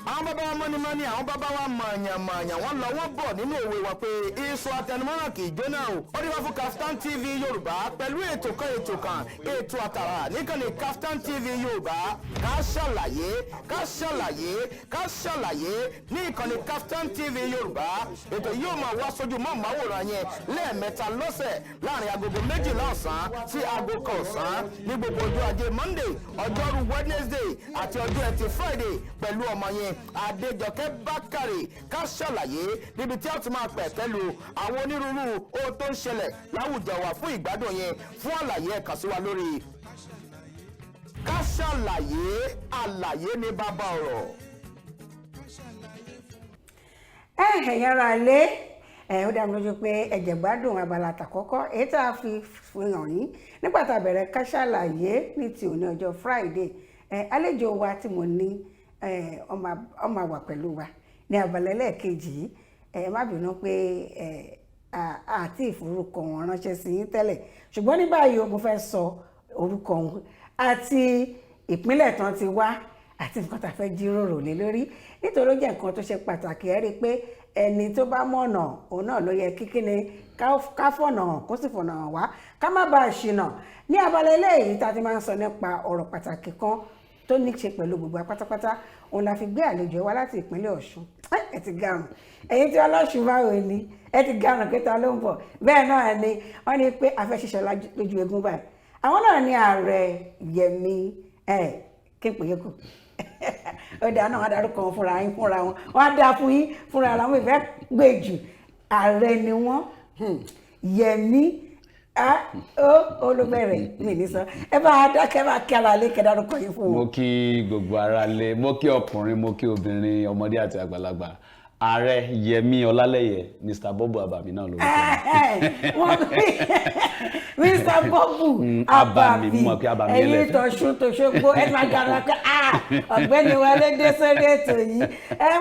àwọn bàbá wa mọ́nímọ́ní àwọn bàbá wa mọ̀ọ̀yàn wọ́n lọ wọ́n bọ̀ nínú òwe wa pé iṣu atẹnumọ́ràn kì í jóná o ó dé wá fún Kaftan TV Yorùbá pẹ̀lú ètò àtàrà níkànnì Kaftan TV Yorùbá Ká Ṣàlàyé ní ìkànnì Kaftan TV Yorùbá ètò yóò máa wá sójú mọ́ọ̀máwòrán yẹn lẹ́ẹ̀mẹ́ta lọ́sẹ̀ láàrin agogo 12 ọ̀sán sí aago 1 ọ̀sán ní gbogbo ọjọ́ ajé Monday ọjọ́rú Wednesday àti ọjọ́ ẹtì Friday pẹ̀lú ọmọ yẹn Adéjọkẹ́ Bákàrè Ká Ṣàlàyé níbi tí a ti máa pẹ̀ pẹ̀lú àwọn onírúurú ohun tó ń ṣẹlẹ̀ láwùjọ wa fún ìgbádùn yẹn fún àlàyé ẹ kàn sí wa lórí Ká Ṣàlàyé àlàyé ní bàbá ọ̀rọ̀. Yára lé ó dá mi lójú pé ẹ̀jẹ̀ gbádùn abala àtàkọ́kọ́ èyí tá a fi hàn yín nígbà tá a bẹ̀rẹ̀ Ká Ṣàlàyé ní ti òní ọjọ́ Friday àlejò wa tí mo ní ọmọ àwà pẹ̀lú wa ní abala ẹlẹ́ẹ̀kejì yìí má bínú pé àti ìforúkọ wọn ránṣẹ́ sí yín tẹ́lẹ̀ ṣùgbọ́n ní báyìí mo fẹ́ sọ orúkọ wọn àti ìpínlẹ̀ tán ti wá àti nǹkan tá a fẹ́ jíròrò lé lórí nítorí ó jẹ́ nǹkan tó ṣe pàtàkì ẹ rí i pé ẹni tó bá mọ̀nà òun náà ló yẹ kíkíni ká fọ̀nà hàn kó sì fọ̀nà hàn wá ká má bàa ṣìnà ní abala eléyìí tá a ti máa ń sọ nípa ọ̀rọ̀ pàtàkì kan tó ní ṣe pẹ̀lú gbogbo pátápátá òun la fi gbé àlejò wá láti ìpínlẹ̀ Ọ̀ṣun ẹ ti garùn ẹ̀yin tí ọlọ́ṣun báwo ni ẹ ti garùn pé ta ló ń bọ̀ bẹ́ẹ̀ náà ni wọ́n ní pé a fẹ́ ṣiṣẹ́ lójú eégún báyìí àwọn náà ní ààrẹ Yẹmí kí n pè é kù ó dáa náà wọ́n dárúkọ wọn fúnra yín fúnra wọn wọ́n á dáa fún yín fúnra ara wọn ìfẹ́ gbé jù ààrẹ ni wọ́n Yẹmí olùbẹ̀rẹ̀ mi ní sọ ẹ bá dákẹ́ bá kí ara lé kẹ́dárúkọ yín fún wọn. mo kí gbogbo ara lé mo kí ọkùnrin mo kí obìnrin ọmọdé àti àgbàlagbà ààrẹ Yẹmí Ọlálẹyẹ Mr. Bobu Abami náà lórúkọ Mr. Bobu Abami ẹ̀yin tọ̀ṣun tòṣogbo ẹ máa gbàgbọ́ pé ọ̀gbẹ́ni Wálé dé sórí ètò yìí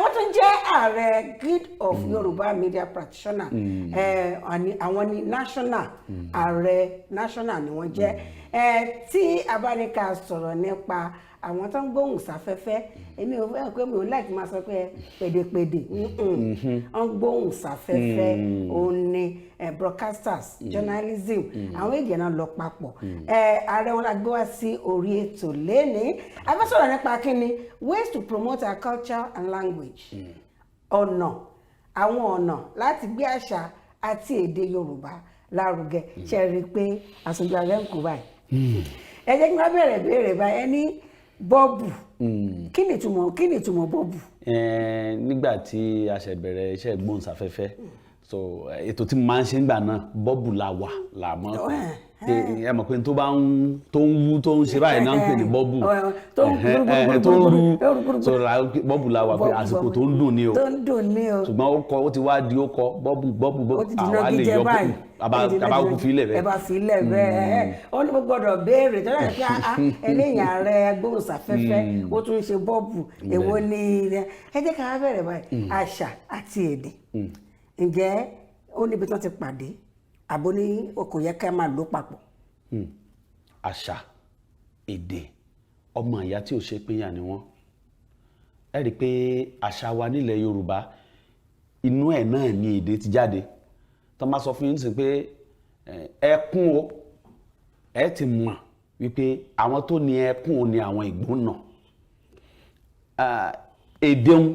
wọ́n tún jẹ́ ààrẹ Guild of Yorùbá Media Practitioner àwọn ni national ààrẹ national ni wọ́n jẹ́ tí a bá ní ká sọ̀rọ̀ nípa àwọn tó ń gbóhùn sáfẹ́fẹ́ èmi ò fẹ́ pé mi ò láì máa sọ pé pèdèpèdè wọ́n gbóhùn sáfẹ́fẹ́ òun ni broadcasters journalism àwọn èdè náà lọ papọ̀ ààrẹ wọn la gbé wá sí orí ètò lẹ́ni a fẹ́ sọ̀rọ̀ nípa kíni ways to promote our culture and language àwọn ọ̀nà láti gbé àṣà àti èdè Yorùbá lárugẹ ṣe rí i pé àṣojú ààrẹ ń kó báyìí ẹ jẹ́ kí wọ́n bẹ̀rẹ̀ béèrè báyìí ẹni Bọ́ọ̀bù kí ni ìtumọ̀ Bọ́ọ̀bù. nígbà tí a ṣe bẹ̀rẹ̀ iṣẹ́ ìgbóhùnsáfẹ́fẹ́ so ètò tí mo máa ń ṣe nígbà náà Bọ́ọ̀bù la wà là mọ́ ẹ mọ̀ pé tó ń wú tó ń ṣe báyìí náà ń pè ní Bọ́ọ̀bù tó ń rú so Bọ́ọ̀bù la wà pé àsìkò tó ń dùn ní o ṣùgbọ́n ó ti wá di ó kọ Bọ́ọ̀bù àwa lè yọ kó àbáwò filẹ̀ bẹ́ẹ̀. ẹ bá filẹ̀ bẹ́ẹ̀ ó ní mo gbọ́dọ̀ béèrè tó dáa pé ẹlẹ́yìn ààrẹ gbóhùnsáfẹ́fẹ́ ó tún ṣe Bọ́ọ̀bù èwo ni ẹ jẹ́ ká bẹ̀rẹ̀ báyìí àṣà àti èdè ǹjẹ́ ó níbi tí wọ́n ti pàdé àbó ní kò yẹ ká máa lò papọ̀. àṣà èdè ọmọ ìyá tí ò ṣe pínyà ni wọ́n ẹ rí i pé àṣà wa nílẹ̀ Yorùbá inú ẹ̀ náà ni èdè ti jáde tó máa sọ fún yín sí pé ẹkún o ẹ ti mọ̀ wípé àwọn tó ní ẹkún o ní àwọn Ìgbónà èdèun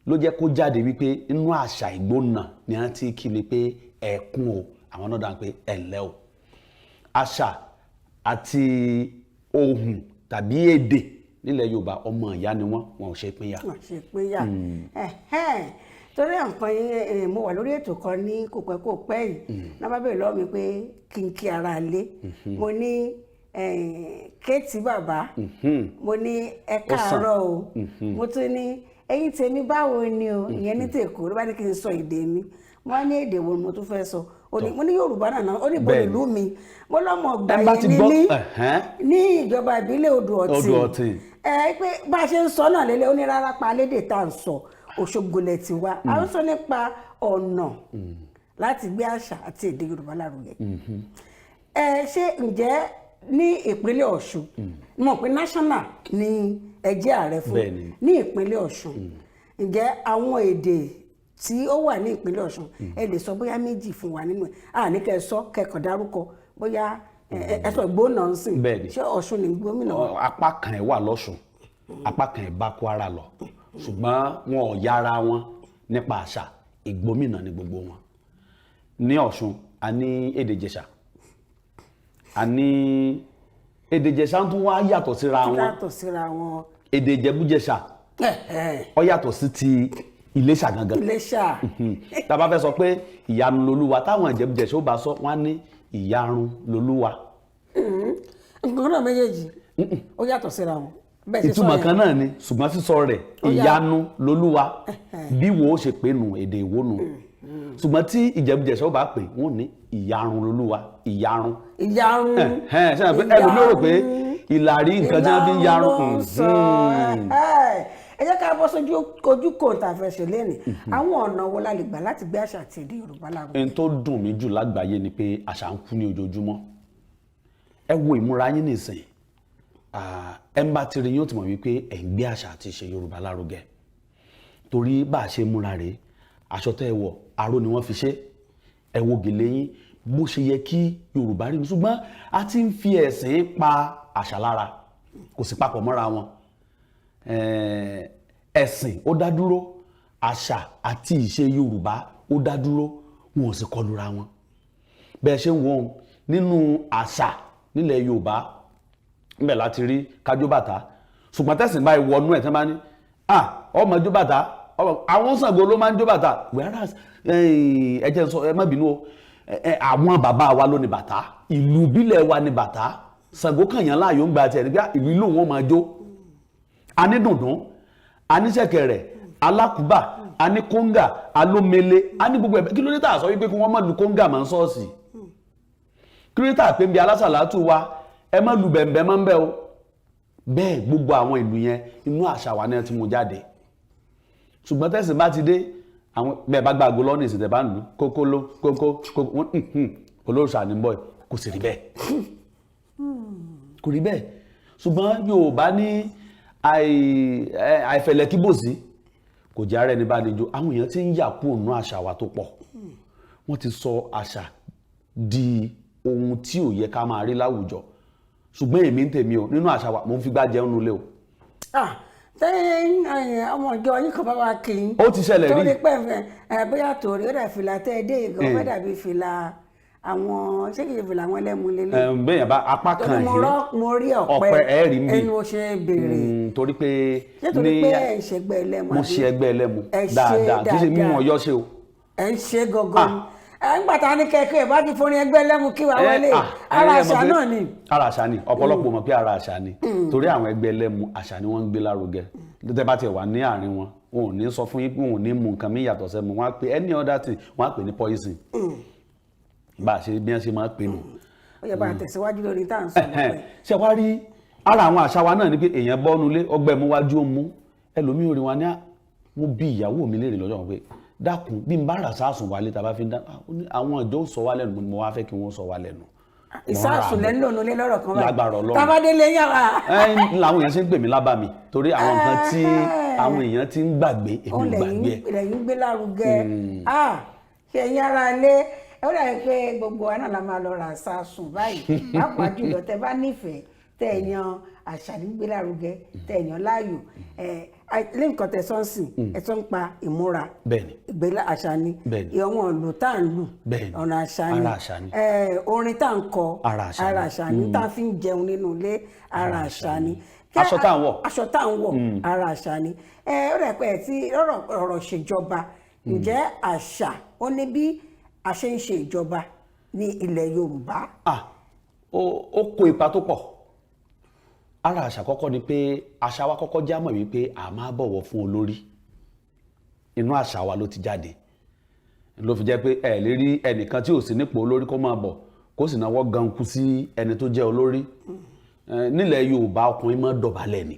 ló jẹ́ kó jáde wípé inú àṣà Ìgbónà ni a ti kí mi pé ẹkún o àwọn náà dáhùn pé ẹ̀lẹ́ o àṣà àti ohùn tàbí èdè nílẹ̀ Yorùbá ọmọ ìyá ni wọn ò ṣe pínyà. wọn ṣe pínyà torí àǹkan yẹn mo wà lórí ètò kan ní kò pẹ́ yìí náà bá bẹ̀rẹ̀ lọ́wọ́ mi pé kí n kí ara lé mo ní kéètì bàbá mo ní ẹ káàárọ̀ o mo tún ní ẹ̀yin tèmi báwo ni o ìyẹn ní tèkó ló bá ní kí n sọ èdè mi wọ́n ní èdè wo mo tún fẹ́ sọ mo ní Yorùbá náà ó ní bọ́ ìlú mi mo lọ́mọ ọgbà yẹn ní ìjọba ìbílẹ̀ Odò Ọ̀tìn pé bá a ṣe ń sọ náà lélẹ̀ ó ní rárá pa lédè tá à ń sọ Òṣogbo lẹ ti wá a ń sọ nípa ọ̀nà láti gbé àṣà àti èdè Yorùbá lárugẹ ṣé ǹjẹ́ ní ìpínlẹ̀ Ọ̀ṣun mọ̀ pé national ni ẹ jẹ́ ààrẹ fún ní ìpínlẹ̀ Ọ̀ṣun ǹjẹ́ àwọn èdè tí ó wà ní ìpínlẹ̀ Ọ̀ṣun ẹ lè sọ bóyá méjì fún wa nínú ẹ̀ ní kẹ́ ẹ sọ kẹ́kọ̀ọ́ dárúkọ bóyá ẹ sọ Ìgbónà ń sìn ṣé Ọ̀ṣun ni gómìnà wa. apá kan ẹ̀ wà lọ́ṣun apá kan ẹ̀ bá Kwara lọ ṣùgbọ́n wọn ò yára wọn nípa àṣà Ìgbómìnà ní gbogbo wọn ní Ọ̀ṣun a ní èdè Ìjẹ̀ṣà a ní èdè Ìjẹ̀ṣà tún wá yàtọ̀ síra wọn èdè Ìjẹ̀bú-Jẹ̀ṣà ó yàtọ̀ sí ti Iléṣà gangan Iléṣà tá a bá fẹ́ sọ pé ìyanu lolúwa táwọn Ìjẹ̀bú-Jẹ̀ṣà ó bá sọ wọ́n á ní ìyarun lolúwa. nǹkan náà méjèèjì ó yàtọ̀ síra wọn. ìtumọ̀ kan náà ni ṣùgbọ́n sísọ rẹ̀ ìyanu lolúwa bí wo ó ṣe pé nù èdè ìwó nù ṣùgbọ́n tí Ìjẹ̀bú-Jẹ̀ṣà ó bá pè wọ́n ní ìyarun lolúwa ìyarun. ṣé ẹ̀rù ló rò pé ìlàrí nǹkan tí wọ́n fi ń yarun. ẹ jẹ́ ká bọ́ sójú ojú kò tá a fẹ́ ṣe lẹ́nìí àwọn ọ̀nà wo la lè gbà láti gbé àṣà àti èdè Yorùbá lárugẹ. ẹni tó dùn mí jù lágbàáyé ni pé àṣà ń kú ní ojoojúmọ́ ẹ wo ìmúra yín nìsín ẹ ń bá tiri yín ó ti mọ̀ wípé ẹ̀ ń gbé àṣà àti ìṣe Yorùbá lárugẹ torí bá a ṣe múra rèé aṣọ tẹ́ ẹ wọ̀ aró ni wọ́n fi ṣe ẹ wo gèlè yín bó ṣe yẹ kí Yorùbá rí ṣùgbọ́n a ti ń fi ẹ̀sìn pa àṣà lára kò sí papọ̀ mọ́ra wọn ẹ̀sìn ó dá dúró àṣà àti ìṣe Yorùbá ó dá dúró wọn ò sì kọlura wọn bẹ́ẹ̀ ṣe ń wọ́n nínú àṣà nílẹ̀ Yorùbá ńbẹ̀ láti rí kájó bàtà ṣùgbọ́n tẹ̀sìn báyìí wọnú ẹ̀ tẹ́ bá ní ọmọ jó bàtà àwọn Ṣàngó ló máa ń jó bàtà whereas ẹ jẹ́ sọ ẹ má bínú o àwọn bàbá wa ló ní bàtà ìlú ìbílẹ̀ wa ní bàtà Ṣàngó kànyàn láàyò ń gba tiẹ̀ nígbà ìlú ìlú wọn máa jó anídùndún aníṣẹ̀kẹ̀rẹ̀ alákùúbà a ní kóńgà alómele a ní gbogbo ẹ̀ kí ló dé tà sọ wípé kí wọ́n má lu kóńgà mọ́ ṣọ́ọ̀ṣì kí ló dé tà pé bí alásàlátù wa ẹ má lu bẹ̀m̀bẹ̀ mọ́ ń bẹ́ o bẹ́ẹ̀ gbogbo àwọn ìlú yẹn inú àṣà wa náà ti mú jáde ṣùgbọ́n tẹ̀sìn bá ti dé àwọn bẹ́ẹ̀ bá gbàgbó lọ́nà ìsìn tẹ̀ bá ń lù kókóló kókó olóòṣà ní bọ́ọ̀ kò sì rí bẹ́ẹ̀ kò rí bẹ́ẹ̀ ṣùgbọ́n Yorùbá ní àìfẹ̀lẹ̀ kíbòsí kò jẹ́ ara ẹni bá níjó àwọn èèyàn ti ń yà kú òun àṣà wa tó pọ̀ wọ́n ti sọ àṣà di ohun tí ò yẹ ká máa rí láwùjọ ṣùgbọ́n èmi ń tèmi o nínú àṣà wa mo ń fi gbá jẹun nulẹ̀ o. tẹ́yìn ọmọ ìjọ yín kan bá wa kì í. ó ti ṣẹlẹ̀ rí. torí pé bóyá torí ó dà fìlà tẹ́ ẹ dé ìgbà ó fẹ́ dàbí fìlà àwọn ṣé kìí fìlà àwọn ẹlẹ́mu lélẹ̀. bẹ́ẹ̀ yẹn bá apá kan yìí mo rí ọ̀pẹ ẹ̀rí mi ẹnu ó ṣe béèrè. torí pé ṣé torí pé ẹ̀ ń ṣẹgbẹ́ ẹlẹ́mu. mo ṣe ẹgbẹ́ ẹlẹ́mu dáadáa kì í ṣe mímú ọyọ́ ṣe o. ẹ̀ ń ṣe gangan nígbàtà ní kẹ̀kẹ́ bá ti fún ní ẹgbẹ́ ẹlẹ́mu kí wàá wọlé ara àṣà náà ni. ara àṣà ni ọ̀pọ̀lọpọ̀ mọ̀ pé ara àṣà ni torí àwọn ẹgbẹ́ ẹlẹ́mu àṣà ni wọ́n ń gbé lárugẹ tẹ́ bá tiẹ̀ wà ní àárín wọn wọn ò ní sọ fún yín pé wọn ò ní mú nǹkan mí yàtọ̀ sẹ́mu wọn á pè any other thing wọn á pè ní poison bá a ṣe bí wọ́n ṣe máa ń pè nù. ó yẹ bá a tẹ̀síwájú lórí tá à ń sọ lọ́pẹ́. ṣé wàá rí ara àwọn àṣà wa náà ni pé èèyàn bọ́nu lé ọgbẹ́ mu wájú ó mú ẹlòmíì orin wa ní mo bí ìyàwó mi léèrè lọ́jọ́ wọn pé dákun bí n bá rà sáàsùn wálé tá a bá fi ń dá àwọn ìjọ sọ wá lẹ́nu mo wá fẹ́ kí wọ́n sọ wá lẹ́nu. ìsáàsùn lẹ́nu lòun lé lọ́rọ̀ kan báyìí lágbára Ọlọ́run tábàdélé yàrá. làwọn èèyàn ṣe ń pè mí lábà mi torí àwọn nǹkan tí àwọn èèyàn ti ń gbàgbé èmi ò gbàgbé ẹ̀. lẹ́yìn gbé lárugẹ ṣe ẹ̀yin ara lé ó dàbí pé gbogbo wa náà la máa lọ rà sáàsùn báyìí pàápàá jùlọ tẹ bá nífẹ̀ẹ́ tẹ ẹ̀yàn àṣà ní gbé lárugẹ tẹ ẹ̀yàn láàyò lẹ́yìn nǹkan tẹ sọ́ọ̀sì ẹ tó ń pa ìmúra ìgbélé àṣà ni ìwọ̀n ìlú tá à ń lù ọ̀nà àṣà ni orin tá à ń kọ ara àṣà ni tá à fi ń jẹun nínú ilé ara àṣà ni aṣọ tá à ń wọ̀ ara àṣà ni ó rẹ̀ pé tí ọ̀rọ̀ ṣèjọba ǹjẹ́ àṣà ó ní bí a ṣe ń ṣe ìjọba ní ilẹ̀ Yorùbá. ó kó ipa tó pọ̀ ara àṣà kọ́kọ́ ni pé àṣà wa kọ́kọ́ já mọ̀ wípé a máa bọ̀wọ̀ fún olórí inú àṣà wa ló ti jáde ló fi jẹ́ pé ẹ lè rí ẹnìkan tí ò sí nípò olórí kó máa bọ̀ kó sì náwó gan kú sí ẹni tó jẹ́ olórí nílẹ̀ Yorùbá ọkùnrin máa dọ̀bálẹ̀ ni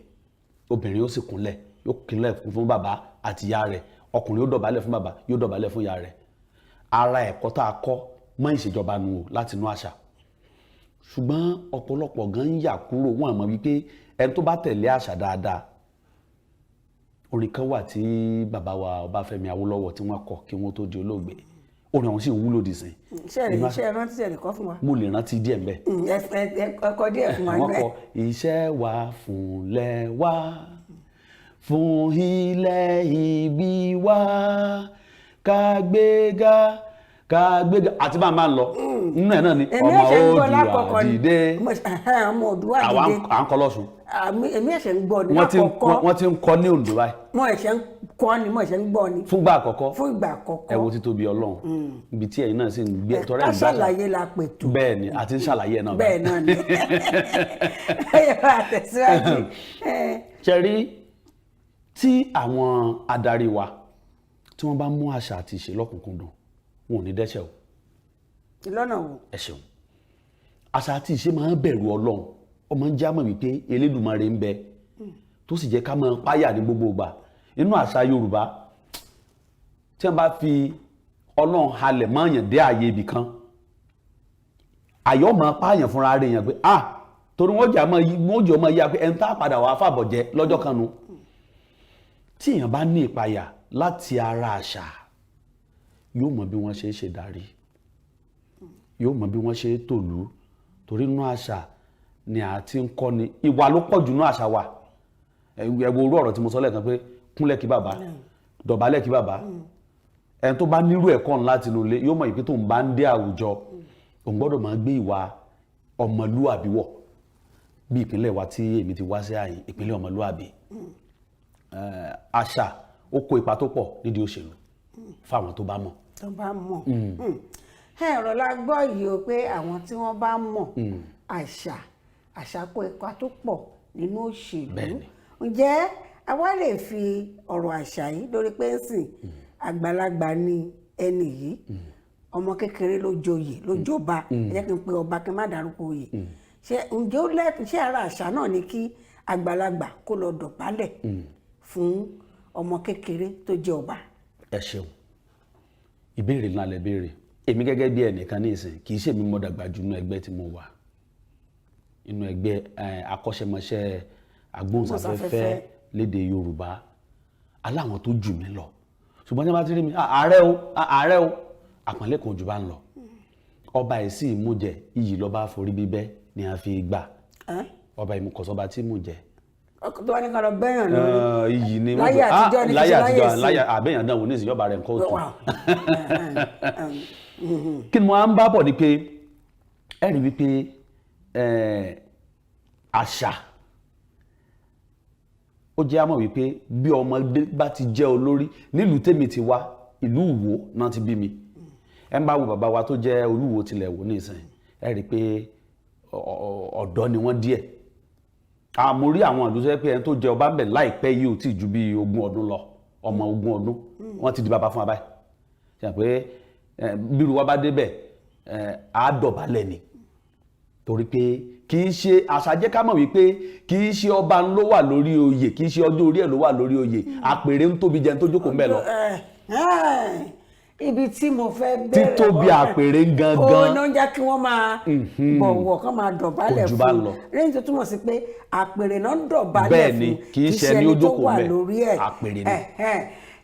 obìnrin ó sì kúnlẹ̀ yóò kúnlẹ̀ fún bàbá àti ìyá rẹ̀ ọkùnrin yóò dọ̀bálẹ̀ fún bàbá yóò dọ̀bálẹ̀ fún ìyá rẹ̀ ara ẹ̀kọ́ tá a kọ́ mọ́ ìṣèjọba nù láti inú àṣà ṣùgbọ́n ọ̀pọ̀lọpọ̀ gan ń yà kúrò wọn àmọ́ wípé ẹni tó bá tẹ̀lé àṣà dáadáa orin kan wà tí bàbá wa Ọbáfẹ́mi Awólọ́wọ̀ tí wọ́n kọ kí wọ́n tó di olóògbé orin ọ̀hún sì ń wúlò dìsìn. iṣẹ́ rántí ẹ̀ nìkan fún wa. mo lè rántí díẹ̀ mbẹ́. ẹ̀kọ́ díẹ̀ fún wa wọ́n kọ iṣẹ́ wa fúnlẹ̀ wa fún ilẹ̀ ìbí wa kàgbéga àti bá a máa ń lọ nínú ẹ̀ náà ni ọmọ Oòduà dìde àwa à ń kọ́ lọ́sùn. èmi ẹ̀ṣẹ̀ ń gbọ́ ní lákọ̀ọ́kọ́ wọ́n ti ń kọ́ ní Oǹdó báyìí. mo ẹ̀ṣẹ̀ ń kọ́ ni mo ẹ̀ṣẹ̀ ń gbọ́ ni. fúngbà àkọ́kọ́ ẹ wo títóbi Ọlọ́run ibi tí ẹ̀yin náà sì ń gbé tọrẹ ìgbà ṣàlàyé la pètò. bẹ́ẹ̀ ni àti ń ṣàlàyé ẹ̀ náà bẹ́ẹ̀ náà ni ẹ bá tẹ̀síwájú. ṣe rí tí àwọn adarí wa tí wọ́n bá mú àṣà àti ìṣe lọ́kùnkúndùn wọn ò ní dẹ́ṣẹ̀ o. ìlọ́nà wo. ẹ ṣeun àṣà àti ìṣe máa ń bẹ̀rù Ọlọ́run ọmọ ń jámọ̀ wípé Elédùmarè ń bẹ tó sì jẹ́ ká máa páyà ní gbogbo ìgbà nínú àṣà Yorùbá tí wọ́n bá fi Ọlọ́run halẹ̀ mọ́ọ̀yàn dé ààyè ibì kan àyọ̀ máa páyàn fúnra rẹ̀ yàn pé torí wọ́n jẹ́ ọmọ yá pé ẹni tá a padà wà fàbọ̀ jẹ lọ́jọ́ kan nu tí èèyàn bá ní ìpayà láti ara àṣà yóò mọ bí wọ́n ṣe é ṣe darí yóò mọ bí wọ́n ṣe é tòlú torí inú àṣà ni a ti ń kọ́ ni ìwà ló pọ̀ jù inú àṣà wa ẹ̀wọ̀ orú ọ̀rọ̀ tí mo sọ lẹ́ẹ̀kan pé kúnlẹ̀ kí bàbá dọ̀bálẹ̀ kí bàbá ẹni tó bá nírú ẹ̀kọ́ láti inú ilé yóò mọ̀ ìpín tó ń bá ń dé àwùjọ òun gbọ́dọ̀ máa gbé ìwà ọmọlúàbí wọ̀ bí ìpínlẹ̀ wa tí èmi ti wá sí àyè ìpínlẹ̀ ọmọlúàbí àṣà ó kó ipa tó pọ̀ nídìí òṣèlú fáwọn tó bá mọ̀. tó bá mọ̀ ọ̀rọ̀ la gbọ́ yìí o pé àwọn tí wọ́n bá mọ̀ àṣà kó ipa tó pọ̀ nínú òṣèlú ǹjẹ́ a wá lè fi ọ̀rọ̀ àṣà yìí lórí pé ń sìn àgbàlagbà ni ẹni yìí ọmọ kékeré ló joyè ló jọba ẹ jẹ́ kí n pe ọba kí n má dárúkọ oyè ṣé ǹjẹ́ ó lẹ́tọ̀ọ́ ṣé ara àṣà náà ni kí àgbàlagbà kó lọ dọ̀bálẹ̀ fún ọmọ kékeré tó jẹ́ ọba. ẹ ṣeun ìbéèrè ńlá lẹ béèrè èmi gẹ́gẹ́ bí ẹnìkan ní ìsìn kì í ṣèmi mo dàgbà jù nínú ẹgbẹ́ tí mo wà inú ẹgbẹ́ akọ́ṣẹ́mọṣẹ́ agbóhùnsáfẹ́fẹ́ lédè Yorùbá aláwọn tó jù mí lọ ṣùgbọ́n tí wọ́n bá ti rí mi ààrẹ o àpọ́nlé kan jù bá ń lọ ọba yìí sì mú jẹ iyì lọ́ba forí bíbẹ́ ni a fi gbà ọba ìmùkọ̀sọ́ba tí mú jẹ. tó wá ní kan lọ bẹ́yàn lórí iyì ni láyé àtijọ́ ní láyé láyé àtijọ́ láyé àbẹ̀yàn náà wò ní ìsìnjọba rẹ̀ nǹkan òtún. kí ni mo á ń bá bọ̀ ni pé ẹ rí wípé àṣà ó jẹ́ àmọ́ wípé bí ọmọdé bá ti jẹ́ olórí nílùú tèmi ti wá ìlú Ìwó náà ti bí mi ẹ ń bá wo bàbá wa tó jẹ́ Olúwo tilẹ̀ Ìwó nísìnyí ẹ rí pé ọ̀dọ́ ni wọ́n díẹ̀ àmórí àwọn ìlú tó yẹ pé ẹni tó jẹ ọba ń bẹ̀ láìpẹ́ yìí ò tí ju bí 20 ọdún lọ ọmọ 20 ọdún wọ́n ti di bàbá fún wa báyìí ṣe pé bírú wa bá débẹ̀ àádọ́balẹ̀ ni torí pé kì í ṣe àṣà jẹ́ ká mọ̀ wípé kì í ṣe ọba ló wà lórí oyè kì í ṣe ọjọ́ orí ẹ̀ ló wà lórí oyè àpèrè ń tóbi jẹun tó jókòó ń bẹ̀ lọ. ibi tí mo fẹ́ bẹ̀rẹ̀ títóbi àpèrè gangan ó ló ń jẹ́ kí wọ́n máa bọ̀wọ̀ kán máa dọ̀bálẹ̀ Kò jù bá fún lọ. lẹ́yìn tó túmọ̀ sí pé àpèrè náà ń dọ̀bálẹ̀ Bẹ́ẹ̀ fún ni, kì í ṣe ẹni ó jókòó ńbẹ̀. Àpèrè ni.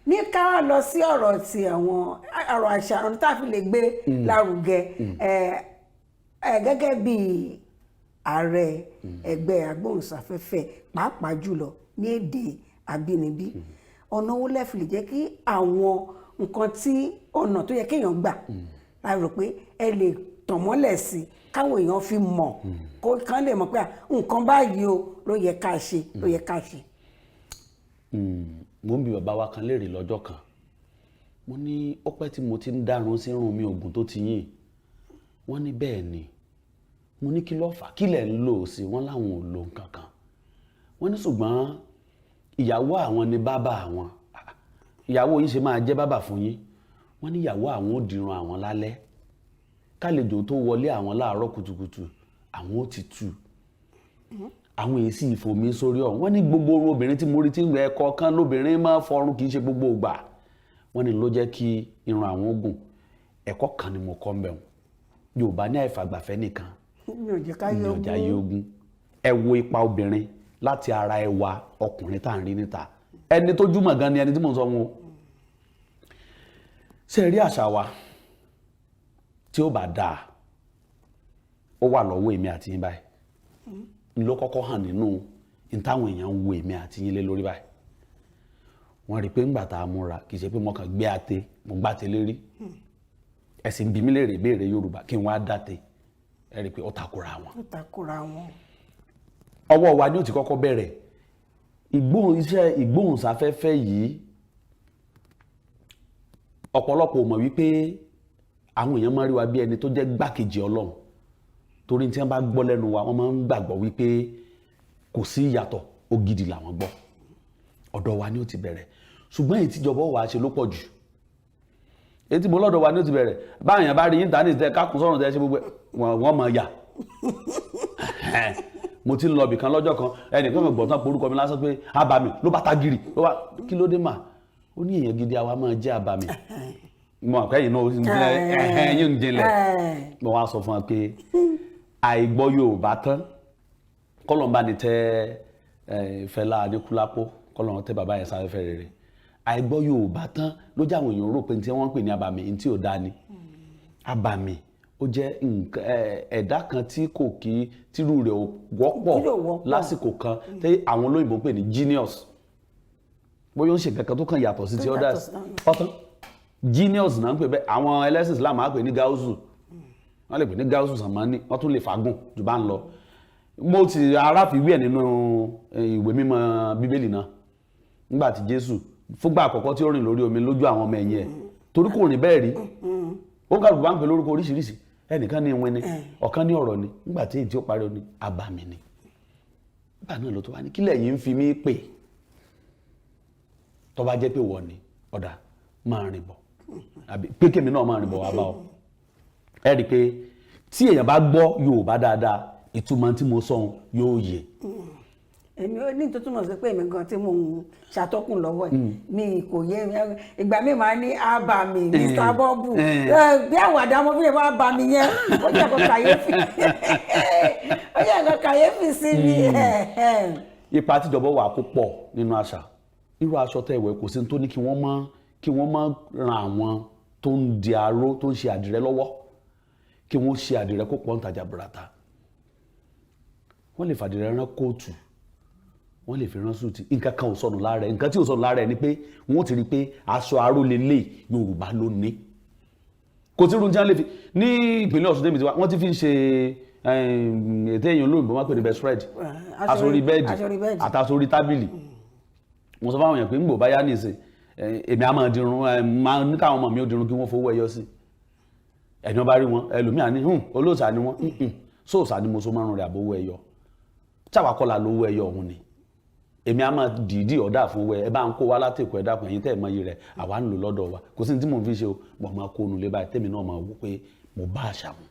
ní ká wá lọ sí ọ̀rọ̀ ti àwọn ọ̀rọ̀ àṣà ọ̀rọ̀ tá a fi lè gbé lárugẹ gẹ́gẹ́ bí ààrẹ ẹgbẹ́ agbóhùnsáfẹ́fẹ́ pàápàá jùlọ ní èdè abínibí ọ̀nà wo lẹ fi lè jẹ́ kí àwọn nǹkan tí ọ̀nà tó yẹ kéèyàn gbà láì rò pé ẹ lè tàn mọ́lẹ̀ sí i káwọn èèyàn fi mọ̀ kó kán lè mọ̀ pé nǹkan báyìí o ló yẹ ká ṣe ló yẹ ká ṣe. mo ń bi bàbá wa kan léèrè lọ́jọ́ kan mo ní ó pẹ́ tí mo ti ń dárun sí irun mi ògùn tó ti yìn wọ́n ní bẹ́ẹ̀ ni mo ní kí ló fà kí lẹ̀ ń lò sí wọ́n láwọn ò lo nǹkan kan wọ́n ní ṣùgbọ́n ìyàwó àwọn ni bàbá àwọn ìyàwó yín ṣe máa jẹ́ bàbá fún yín wọ́n ní ìyàwó àwọn ò dìrun àwọn lálẹ́ kálejò tó wọlé àwọn láàárọ̀ kùtùkùtù àwọn ò ti tù àwọn èsì ìfòmí sórí ọ̀hún wọ́n ní gbogbo orun obìnrin tí mo rí tí ń rẹ kọ̀ọ̀kan lóbìnrin máa fọrun kì í ṣe gbogbo ìgbà wọ́n ní ló jẹ́ kí irun àwọn ogun ẹ̀kọ́ kan ni mo kọ́ ń bẹ̀ wọ́n Yorùbá ní àìfàgbàfẹ́ nìkan mi ò jẹ́ ká ní yọ ọjà yìí ogun ẹ wo ipa obìnrin láti ara ẹwà ọkùnrin tá à ń rí níta ẹni tó júmọ̀ gan ni ẹni tí mò ń sọ wọn ṣe rí àṣà wa tí ó bá dáa ó wà lọ́wọ́ èmi àti yín báyìí ló kọ́kọ́ hàn nínú ìtàwọn èèyàn ń wo èmi àti yín lé lórí báyìí wọ́n rí i pé ńgbà tá a múra kì í ṣe pé mo kàn gbé àtẹ mo gbá àtẹ lérí ẹ̀sìn bí mi lè rè béèrè Yorùbá kí n wá dàtẹ ẹ rí i pé ó takora wọn. ó takora wọn. ọwọ́ wa ni ó ti kọ́kọ́ bẹ̀rẹ̀ iṣẹ́ ìgbóhùnsáfẹ́fẹ́ yìí ọ̀pọ̀lọpọ̀ ò mọ̀ wípé àwọn èèyàn máa rí wa bí ẹni tó jẹ́ gbákejì Ọlọ́run torí tí wọ́n bá gbọ́ lẹ́nu wa wọ́n máa ń gbàgbọ́ wípé kò sí ìyàtọ̀ ògidì làwọn gbọ́ ọ̀dọ̀ wa ni ó ti bẹ̀rẹ̀ ṣùgbọ́n èyí tíjọba wa ṣe ló pọ̀ jù èyí tí mo lọ́dọ̀ wa ni ó ti bẹ̀rẹ̀ báwọn èèyàn bá rí íńtánẹ́ẹ̀tì tẹ kákùn sọ̀rọ̀ tẹ ṣe gbogbo wọn máa yà mo ti ń lọ ibìkan lọ́jọ́ kan ẹnìkan mi gbọ̀ntàn porúkọ mi lásán pé abàmì ló bá tagiri ló wá kí ló dé mà ó ní èèyàn gidi àwa máa jẹ́ abàmì mo àkẹ́yìn náà yín ń jinlẹ̀ mo wá sọ fún wa pé àìgbọ́ Yorùbá tán kọ́lọ́mbà ni tẹ́ Fẹlá Aníkúlápó kọ́lọ́n tẹ́ bàbá yẹn sáré fẹ́ rere àìgbọ́ Yorùbá tán ló jẹ́ àwọn èèyàn rò pé tí wọ́n ń pè ní abàmì ní tí ò dá ni abàmì ó jẹ́ ẹ̀dá kan tí kò kí tírú rẹ̀ wọ́pọ̀ lásìkò kan tí àwọn olóyìnbó ń pè ní genius bóyá ó ń ṣe kankan tó kàn yàtọ̀ sí ti others ọ̀tán genius náà ń pè bẹ́ẹ̀ àwọn ẹlẹ́sìn Islam á pè ní gáúsù wọ́n lè pè ní gáúsù sàmánì wọ́n tún lè fagùn jù bá ń lọ mo ti aráfìwé ẹ̀ nínú ìwé mímọ́ Bíbélì náà nígbà tí Jésù fúngbà àkọ́kọ́ tí ó rìn lórí omi lójú àwọn ọmọ ẹ̀yìn ẹ̀ torí kò rìn bẹ́ẹ̀ rí ó kàlùkù bá ń pè lórúkọ oríṣiríṣi ẹnìkan ní ìwé ni ọ̀kan ní ọ̀rọ̀ ni nígbà tí èyí tí ó parí ó ní abàmì ni nígbà náà ló tó wá ní kílẹ̀ yìí ń fi mí pè tó bá jẹ́ pé wọ́n ni ọ̀dà máa rìn bọ̀ àbí pé kémi náà máa rìn bọ̀ wá bá ọ ẹ rí i pé tí èèyàn bá gbọ́ Yorùbá dáadáa ìtumọ̀ tí mo sọ yóò yé. èmi ò ní tó túmọ̀ sí pé èmi gan tí mo ń ṣàtọ́kùn lọ́wọ́ ẹ̀ mi kò yé mi ìgbà mi máa ní àbá mi Mr. Bọ́bù bí àwàdà ọmọ fílẹ̀ máa bá mi yẹn ó jẹ́ kó kàyéfì ó jẹ́ kó kàyéfì sí mi. Ipa tíjọba wà kó pọ̀ nínú àṣà irú aṣọ tẹ́ ìwẹ̀ kò sí tó ní kí wọ́n má ran àwọn tó ń di aró tó ń ṣe àdìrẹ lọ́wọ́ kí wọ́n ṣe àdìrẹ kó pọ̀ ń tajà bùràtà wọ́n lè fàdìrẹ rán kóòtù wọ́n lè fi rán súùtì nǹkan kan ò sọnù lára ẹ̀ nǹkan tí ò sọnù lára ẹ̀ ni pé wọ́n ti rí i pé aṣọ aró lélẹ̀ Yorùbá ló ní kò tí irun tí wọ́n lè fi ní ìpínlẹ̀ Ọ̀ṣun tèmi tiwa wọ́n ti fi ń ṣe ètò èèyàn olóyìnbó wọ́n pè ní best friend aṣọ orí bẹ́ẹ̀dì àtàṣọ orí tábìlì mo sọ fáwọn èèyàn pé nígbò bá yá nìsín èmi á máa dirun máa ní káwọn ọmọ mi ò dirun kí wọ́n fowó ẹyọ sí ẹni wọ́n bá rí wọn ẹlòmíà ní olóòṣà ni wọ́n sóòṣà ni mo so márùn rẹ̀ àbówó ẹyọ táwàkọ́lá lówó ẹyọ ọ̀hún ni èmi á máa dìídì ọ̀dà fún ẹ bá ń kó wá látẹ̀kọ́ ẹ̀dá kan ẹ̀yìn tẹ́ ẹ̀ mọ iye rẹ̀ àwa ń lò lọ́dọ̀ wa kò sí ní tí mò ń fi ṣe o mo máa kó nu lé báyìí tẹ́mi náà máa wò pé mo bá àṣà mu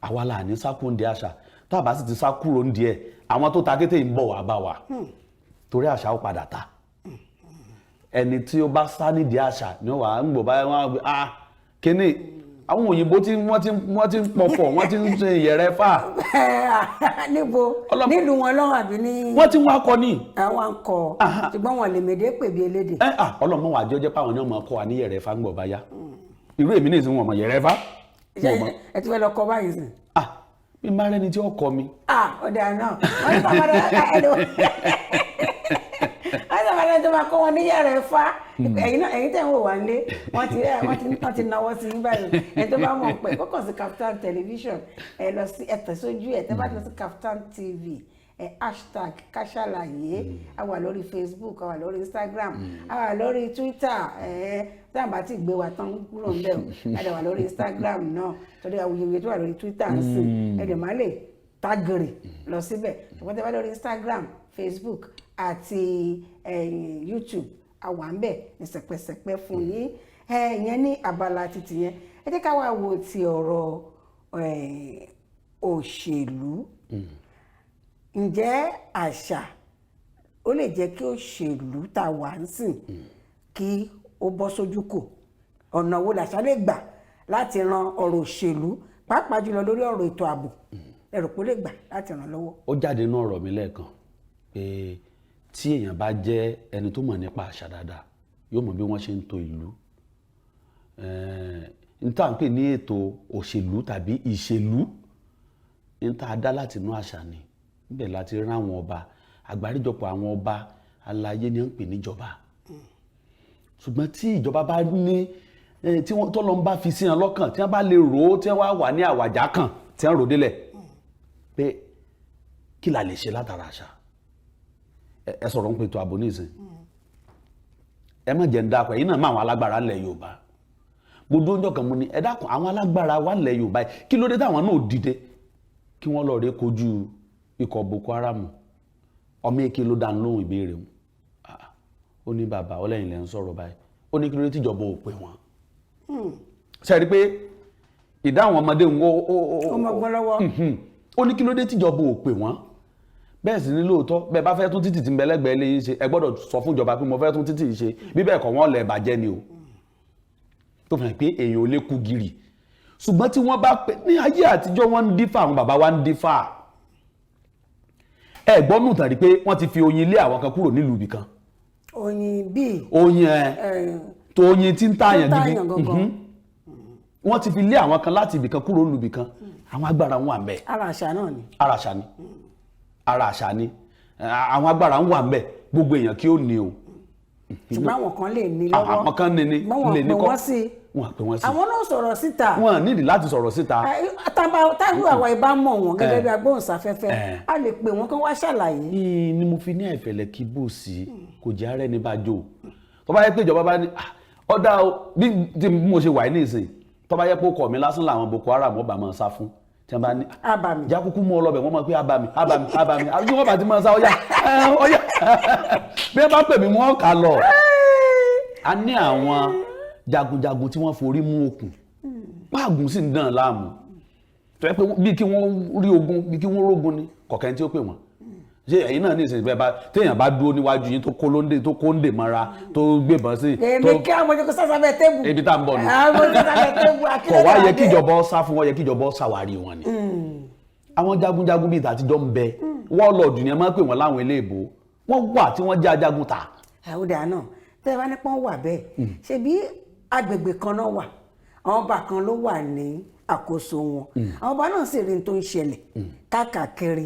àwa là ní sákúndé àṣà tá a bá sì ti sá kúrò ń díẹ̀ àwọn tó ta kété ń bọ̀ wá bá wa torí àṣà ó padà ta ẹni tí ó bá sá nídìí àṣà ni wàá ń gbọ̀ báyìí wọ́n á gbé kíní àwọn òyìnbó tí wọ́n ti ń pọ̀pọ̀ wọ́n ti ń ṣe ìyẹ̀rẹ̀ fà. níbo nílùú wọn lọ́wọ́ àbí ní. wọ́n ti ń wá kọ ní. àwọn akọ ṣùgbọ́n wọn lè mèdè pè bí elédè. ọlọ́mọ wa jẹ́ pàwọn ní ọmọ kọ wa ní ìyẹ̀rẹ̀ fà ń gbọ̀ báyà irú èmi ní ìsìn wọn mọ̀ ìyẹ̀rẹ̀ fà. ẹ ti fẹ́ lọ kọ báyìí sìn. mi máa rẹ́ni tí ó kọ mi. ọ̀dà náà wọ́n ní bàbá rẹ̀ ẹni tó máa kọ́ wọn níyàrá ẹ̀fá ẹ̀yin tẹ̀ ń wò wá nílé wọ́n ti náwó sí ní báyìí ẹni tó bá mọ̀ pé kọ́kàn sí Kaftan television ẹ lọ sí ẹ̀tẹ̀ sójú ẹ̀ tẹ́ bá lọ sí Kaftan TV hashtag Káṣàlàyé a wà lórí Facebook a wà lórí Instagram a wà lórí Twitter tí àbá ti gbé wa tán kúrò ń bẹ̀ a dẹ̀ wà lórí Instagram náà torí awuyewuye tó wà lórí Twitter ń sìn ẹ̀ dẹ̀ má lè tágìrì lọ síbẹ̀ ṣùgbọ́n tẹ́ bá lórí Instagram Facebook àti YouTube àwàǹbẹ̀ ní sẹ̀pẹ̀sẹ̀pẹ̀ fún yín ìyẹn ní abala títì yẹn ẹ jẹ́ ká wá wo ti ọ̀rọ̀ òṣèlú ǹjẹ́ àṣà ó lè jẹ́ kí òṣèlú tá wà ń sìn kí ó bọ́ sójú kò ọ̀nà wo làṣà lè gbà láti ran ọ̀rọ̀ òṣèlú pàápàá jùlọ lórí ọ̀rọ̀ ètò ààbò ẹ̀rọ kó lè gbà láti ràn lọ́wọ́. ó jáde nínú ọ̀rọ̀ mi lẹ́ẹ̀kan pé tí èèyàn bá jẹ́ ẹni tó mọ̀ nípa àṣà dáadáa yóò mọ̀ bí wọ́n ṣe ń tò ìlú n tá à ń pè ní ètò òṣèlú tàbí ìṣèlú n tá a dá láti inú àṣà ni níbẹ̀ láti rán àwọn ọba àgbáríjọpọ̀ àwọn ọba aláyé ni wọ́n ń pè níjọba ṣùgbọ́n tí ìjọba bá ní tí wọ́n tó lọ ń bá fi sí wọn lọ́kàn tí wọ́n bá lè rò ó tí wọ́n wà ní àwàjá kan tí wọ́n rò délẹ̀ pé kí la lè ṣe látara àṣà ẹ sọ̀rọ̀ ń pè tó ààbò ní ìsìn ẹ má jẹ́ ń dákọ̀ ẹ̀yin náà má àwọn alágbára ńlẹ̀ Yorùbá gbogbo ọjọ́ kan mo ní ẹ dákun àwọn alágbára wà ńlẹ̀ Yorùbá kí ló dé táwọn náà dìde kí wọ́n lọ rí kojú ikọ̀ Boko Haram ọmọ èké ló dá lóhùn ìbéèrè wọn ó ní bàbá ọlẹ́yìn lẹ́ ń sọ̀rọ̀ báyìí ó ní kí ló dé tíjọba ò pè wọ́n ṣe rí pé ìdáhùn ọmọdé ọmọgbọ́n lọ́wọ́ ó ní kí ló dé tíjọba ò pè wọ́n bẹ́ẹ̀ sì ni lóòótọ́ bẹ́ẹ̀ bá fẹ́ tún títì tí ń bẹ lẹ́gbẹ̀ẹ́ lé yín ṣe ẹ gbọ́dọ̀ sọ fún ìjọba pé mo fẹ́ tún títì yìí ṣe bí bẹ́ẹ̀ kọ́ wọ́n lẹ̀ bàjẹ́ ni o tó fi hàn pé èèyàn ò lè kú gírì ṣùgbọ́n tí wọ́n bá pè ní ayé àtijọ́ wọ́n ń dífà àwọn bàbá wa ń dífà ẹ gbọ́ nù tàbí pé wọ́n ti fi oyin lé àwọn kan kúrò nílùú ibì kan oyin bíi oyin tó oyin tí ń tààyàn gidi wọ́n ti fi lé àwọn kan láti ibì kan kúrò nílùú ibì kan àwọn agbára wọn wà ńbẹ̀ ara àṣà náà ni ara àṣà ni àwọn agbára ń wà ńbẹ̀ gbogbo èèyàn kí ó ní o ṣùgbọ́n àwọn kan lè ní lọ́wọ́ àwọn kan ní ní lè ní kọ́ wọ́n pè wọ́n sí àwọn náà sọ̀rọ̀ síta wọ́n nídìí láti sọ̀rọ̀ síta táwọn àwa ìbá mọ̀ wọ́n gẹ́gẹ́ bí agbóhùnsáfẹ́fẹ́ a lè pè wọ́n kán wá ṣàlàyé. ni mo fi ní àìfẹ̀lẹ̀ kí bò sí kò jẹ́ ara ẹni bá jò tó bá yẹ pé ìjọba bá ní ọ̀dà bí mo ṣe wà ní ìsìn tó bá yẹ pé ó kọ̀ mí lásán làwọn Boko Haram ọba máa sá fún tí wọ́n bá ní Abàmì. jákúkú mú ọlọ́bẹ̀ wọ́n máa pé abàmì àbí wọ́n bá ti máa sá ọyá bí wọ́n bá pè mí wọ́n kà lọ. A ní àwọn jagunjagun tí wọ́n forí mú okùn páàgùn sì ń dán láàmú tó yẹ pé bí kí wọ́n rí ogun bí kí wọ́n rógun ni kọ̀kẹ́ tí ó pè wọ́n ṣé ẹ̀yin náà ní ìsìn ìfẹ́ bá téèyàn bá dúró níwájú yín tó kóńdè mọ́ra tó gbébọn sí. èmi kí àwọn ọmọdé kó sásábẹ́ tébù. Ibi tá à ń bọ̀ nù. àwọn ọmọdé sásábẹ́ tébù kọ̀ wá yẹ kíjọba sá fún wọn yẹ kíjọba ṣàwárí wọn ni. Àwọn jagunjagun bíi tàtijọ́ ń bẹ wọ́ọ̀lọ́ọ̀dù ni ẹ máa ń pè wọ́n láwọn eléèbó wọ́n wà tí wọ́n jẹ́ ajagun ta. àwùdà náà tẹ́ ẹ bá ní pọ́n wà bẹ́ẹ̀ ṣebí agbègbè kan náà wà àwọn ọba kan ló wà ní àkóso wọn àwọn ọba náà sì rí n tó ń ṣẹlẹ̀ káàkiri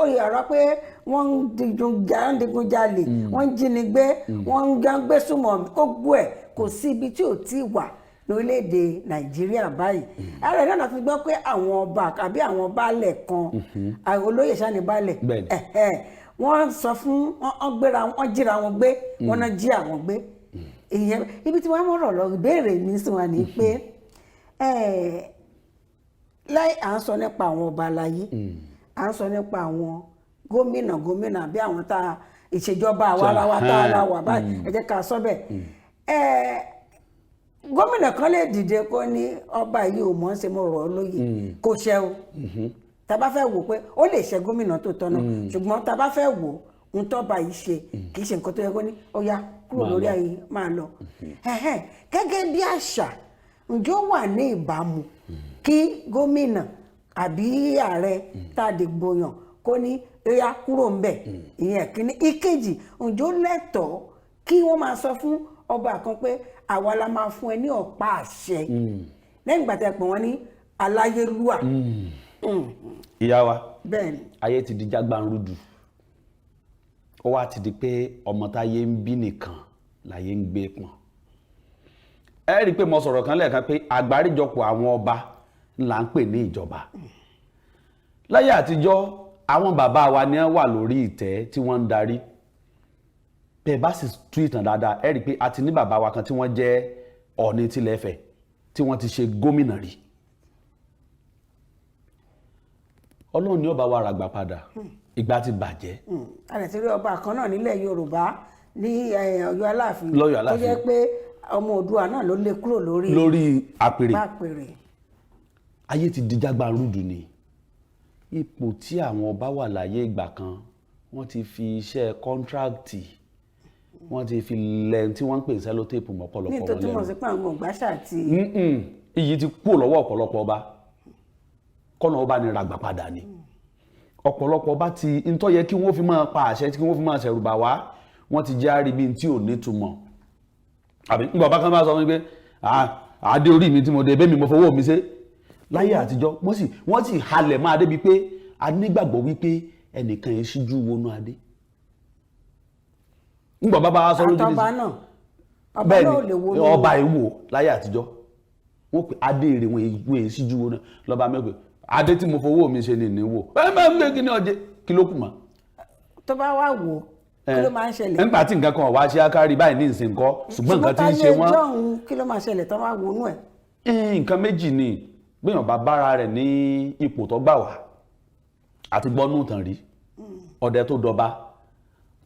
oyè ọ̀rọ̀ pé wọ́n ń digunjalè wọ́n ń jínigbé wọ́n ń gbé súnmọ́ gbogbo ẹ̀ kò sí ibi tí ò tí wà lórílẹ̀‐èdè Nàìjíríà báyìí ààrẹ náà ti gbọ́ pé àwọn ọba àbí àwọn baálẹ̀ kan olóyè sani baálẹ̀ wọ́n sọ fún wọ́n jíra wọn gbé wọ́n náà jí àwọn gbé ìyẹn ibi tí wọ́n mọ̀rọ̀ lọ ìbéèrè mi sí wọn ni pé láì à ń sọ nípa àwọn ọba aláyé à ń sọ nípa àwọn gómìnà bí àwọn tá ìṣèjọba àwarawa tá a la wà báyìí ẹ jẹ́ ká sọ bẹ́ẹ̀ gómìnà kan lè dìde kó ní ọba yìí ò mọ̀ ń ṣe mo rọ̀ ọ́ lóyè kò ṣe o tá bá fẹ́ wò pé ó lè ṣe gómìnà tó tọ́nà ṣùgbọ́n tá bá fẹ́ wò ń tọ́ba yìí ṣe kì í ṣe nǹkan tó yẹ kó ní ó yá kúrò lórí ayé máa lọ gẹ́gẹ́ bí àṣà ǹjọ́ wà ní ìbámu kí gómìnà àbí ààrẹ tá a dìbò yàn kó ní ó yá kúrò ń bẹ̀ ìyẹn kíní ìkejì ǹjọ́ lẹ́tọ̀ọ́ kí wọ́n máa sọ fún ọba kan pé àwa la máa fún ẹ ní ọ̀pá àṣẹ lẹ́yìn ìgbà tẹ́ pè wọ́n ní aláyélúwà. Ìyá wa bẹ́ẹ̀ni ayé ti di jágbánrúdù ó wá ti di pé ọmọ táyé ń bí nìkan láyé ń gbé pọ̀n. Ẹ rí i pé mo sọ̀rọ̀ kan lẹ́ẹ̀kan pé àgbáríjọpọ̀ àwọn ọba là ń pè ní ìjọba. Láyé àtijọ́ àwọn bàbá wa ni wọ́n wà lórí ìtẹ́ tí wọ́n ń darí. Bẹ́ẹ̀ bá sì tú ìtàn dáadáa ẹ rí i pé a ti ní bàbá wa kan tí wọ́n jẹ́ Ọọ̀ni tilẹ̀ Ifẹ̀ tí wọ́n ti ṣe gómìnà rí. Ọlọ́run ni ọba wa ràgbà padà ìgbà ti bàjẹ́. a lè ti rí ọba kan náà nílẹ̀ Yorùbá ní Ọ̀yọ́ Aláàfin Lọ́yọ̀ tó jẹ́ pé ọmọ Oòduà náà ló lé kúrò lórí àpèrè. Ayé ti di jágbánrúdù ni ipò tí àwọn ọba wà láyé ìgbà kan wọ́n ti fi iṣẹ́ kọ́ńtrákìtì wọ́n ti fi lẹ́yìn tí wọ́n ń pè ní sẹ́lótéèpù mọ́pọ̀lọpọ̀ wọn lẹ́nu. ní ìtọ́jú mọ̀ sí pé àwọn ògbáṣà ti. iyì ti kúrò lọ́wọ́ ọ̀pọ̀lọpọ̀ ọba kọ́nà ọba ni ràgbà padà ni ọ̀pọ̀lọpọ̀ ọba ti ntọ́ yẹ kí wọ́n fi máa pa àṣẹ kí wọ́n fi máa ṣẹ̀rùbà wá wọ́n ti jẹ́ àríbí tí ò nítumọ̀ àbí nígbà ọba kan bá sọ fún mi pé adé orí mi tí mo dé bẹ́ẹ̀ mi mo fowó mi ṣe láyé àtijọ́ wọ́n sì halẹ̀ máa débi pé a nígbàgbọ́ wípé ẹnìkan yẹn ṣíjú wọnú adé nígbà bàbá wa sọ lójú ní bẹ́ẹ̀ ni ọba ìwò láyé àtijọ́ wọ́n pe adé rẹ̀ wọ́n èyí síjú wọnú lọ́ba mẹ́gbẹ̀ẹ́ adé tí mo fowó mi ṣe ni ìníwò ẹ máa ń gbé kí ni ọjẹ́ kí ló kù mọ́. tó bá wà wò kí ló máa ń ṣẹlẹ̀. nígbà tí nǹkan kan wá ṣe ákárí báyìí ní ìsìn kọ́ ṣùgbọ́n nǹkan tí ń ṣe wọ́n. kí ló máa ṣẹlẹ̀ tó bá wọnú ẹ̀. nǹkan méjì ni gbìyànjú bá bára rẹ̀ ní ipò tó gbà wá àti gbọ́nú ìtàn rí ọdẹ tó dọba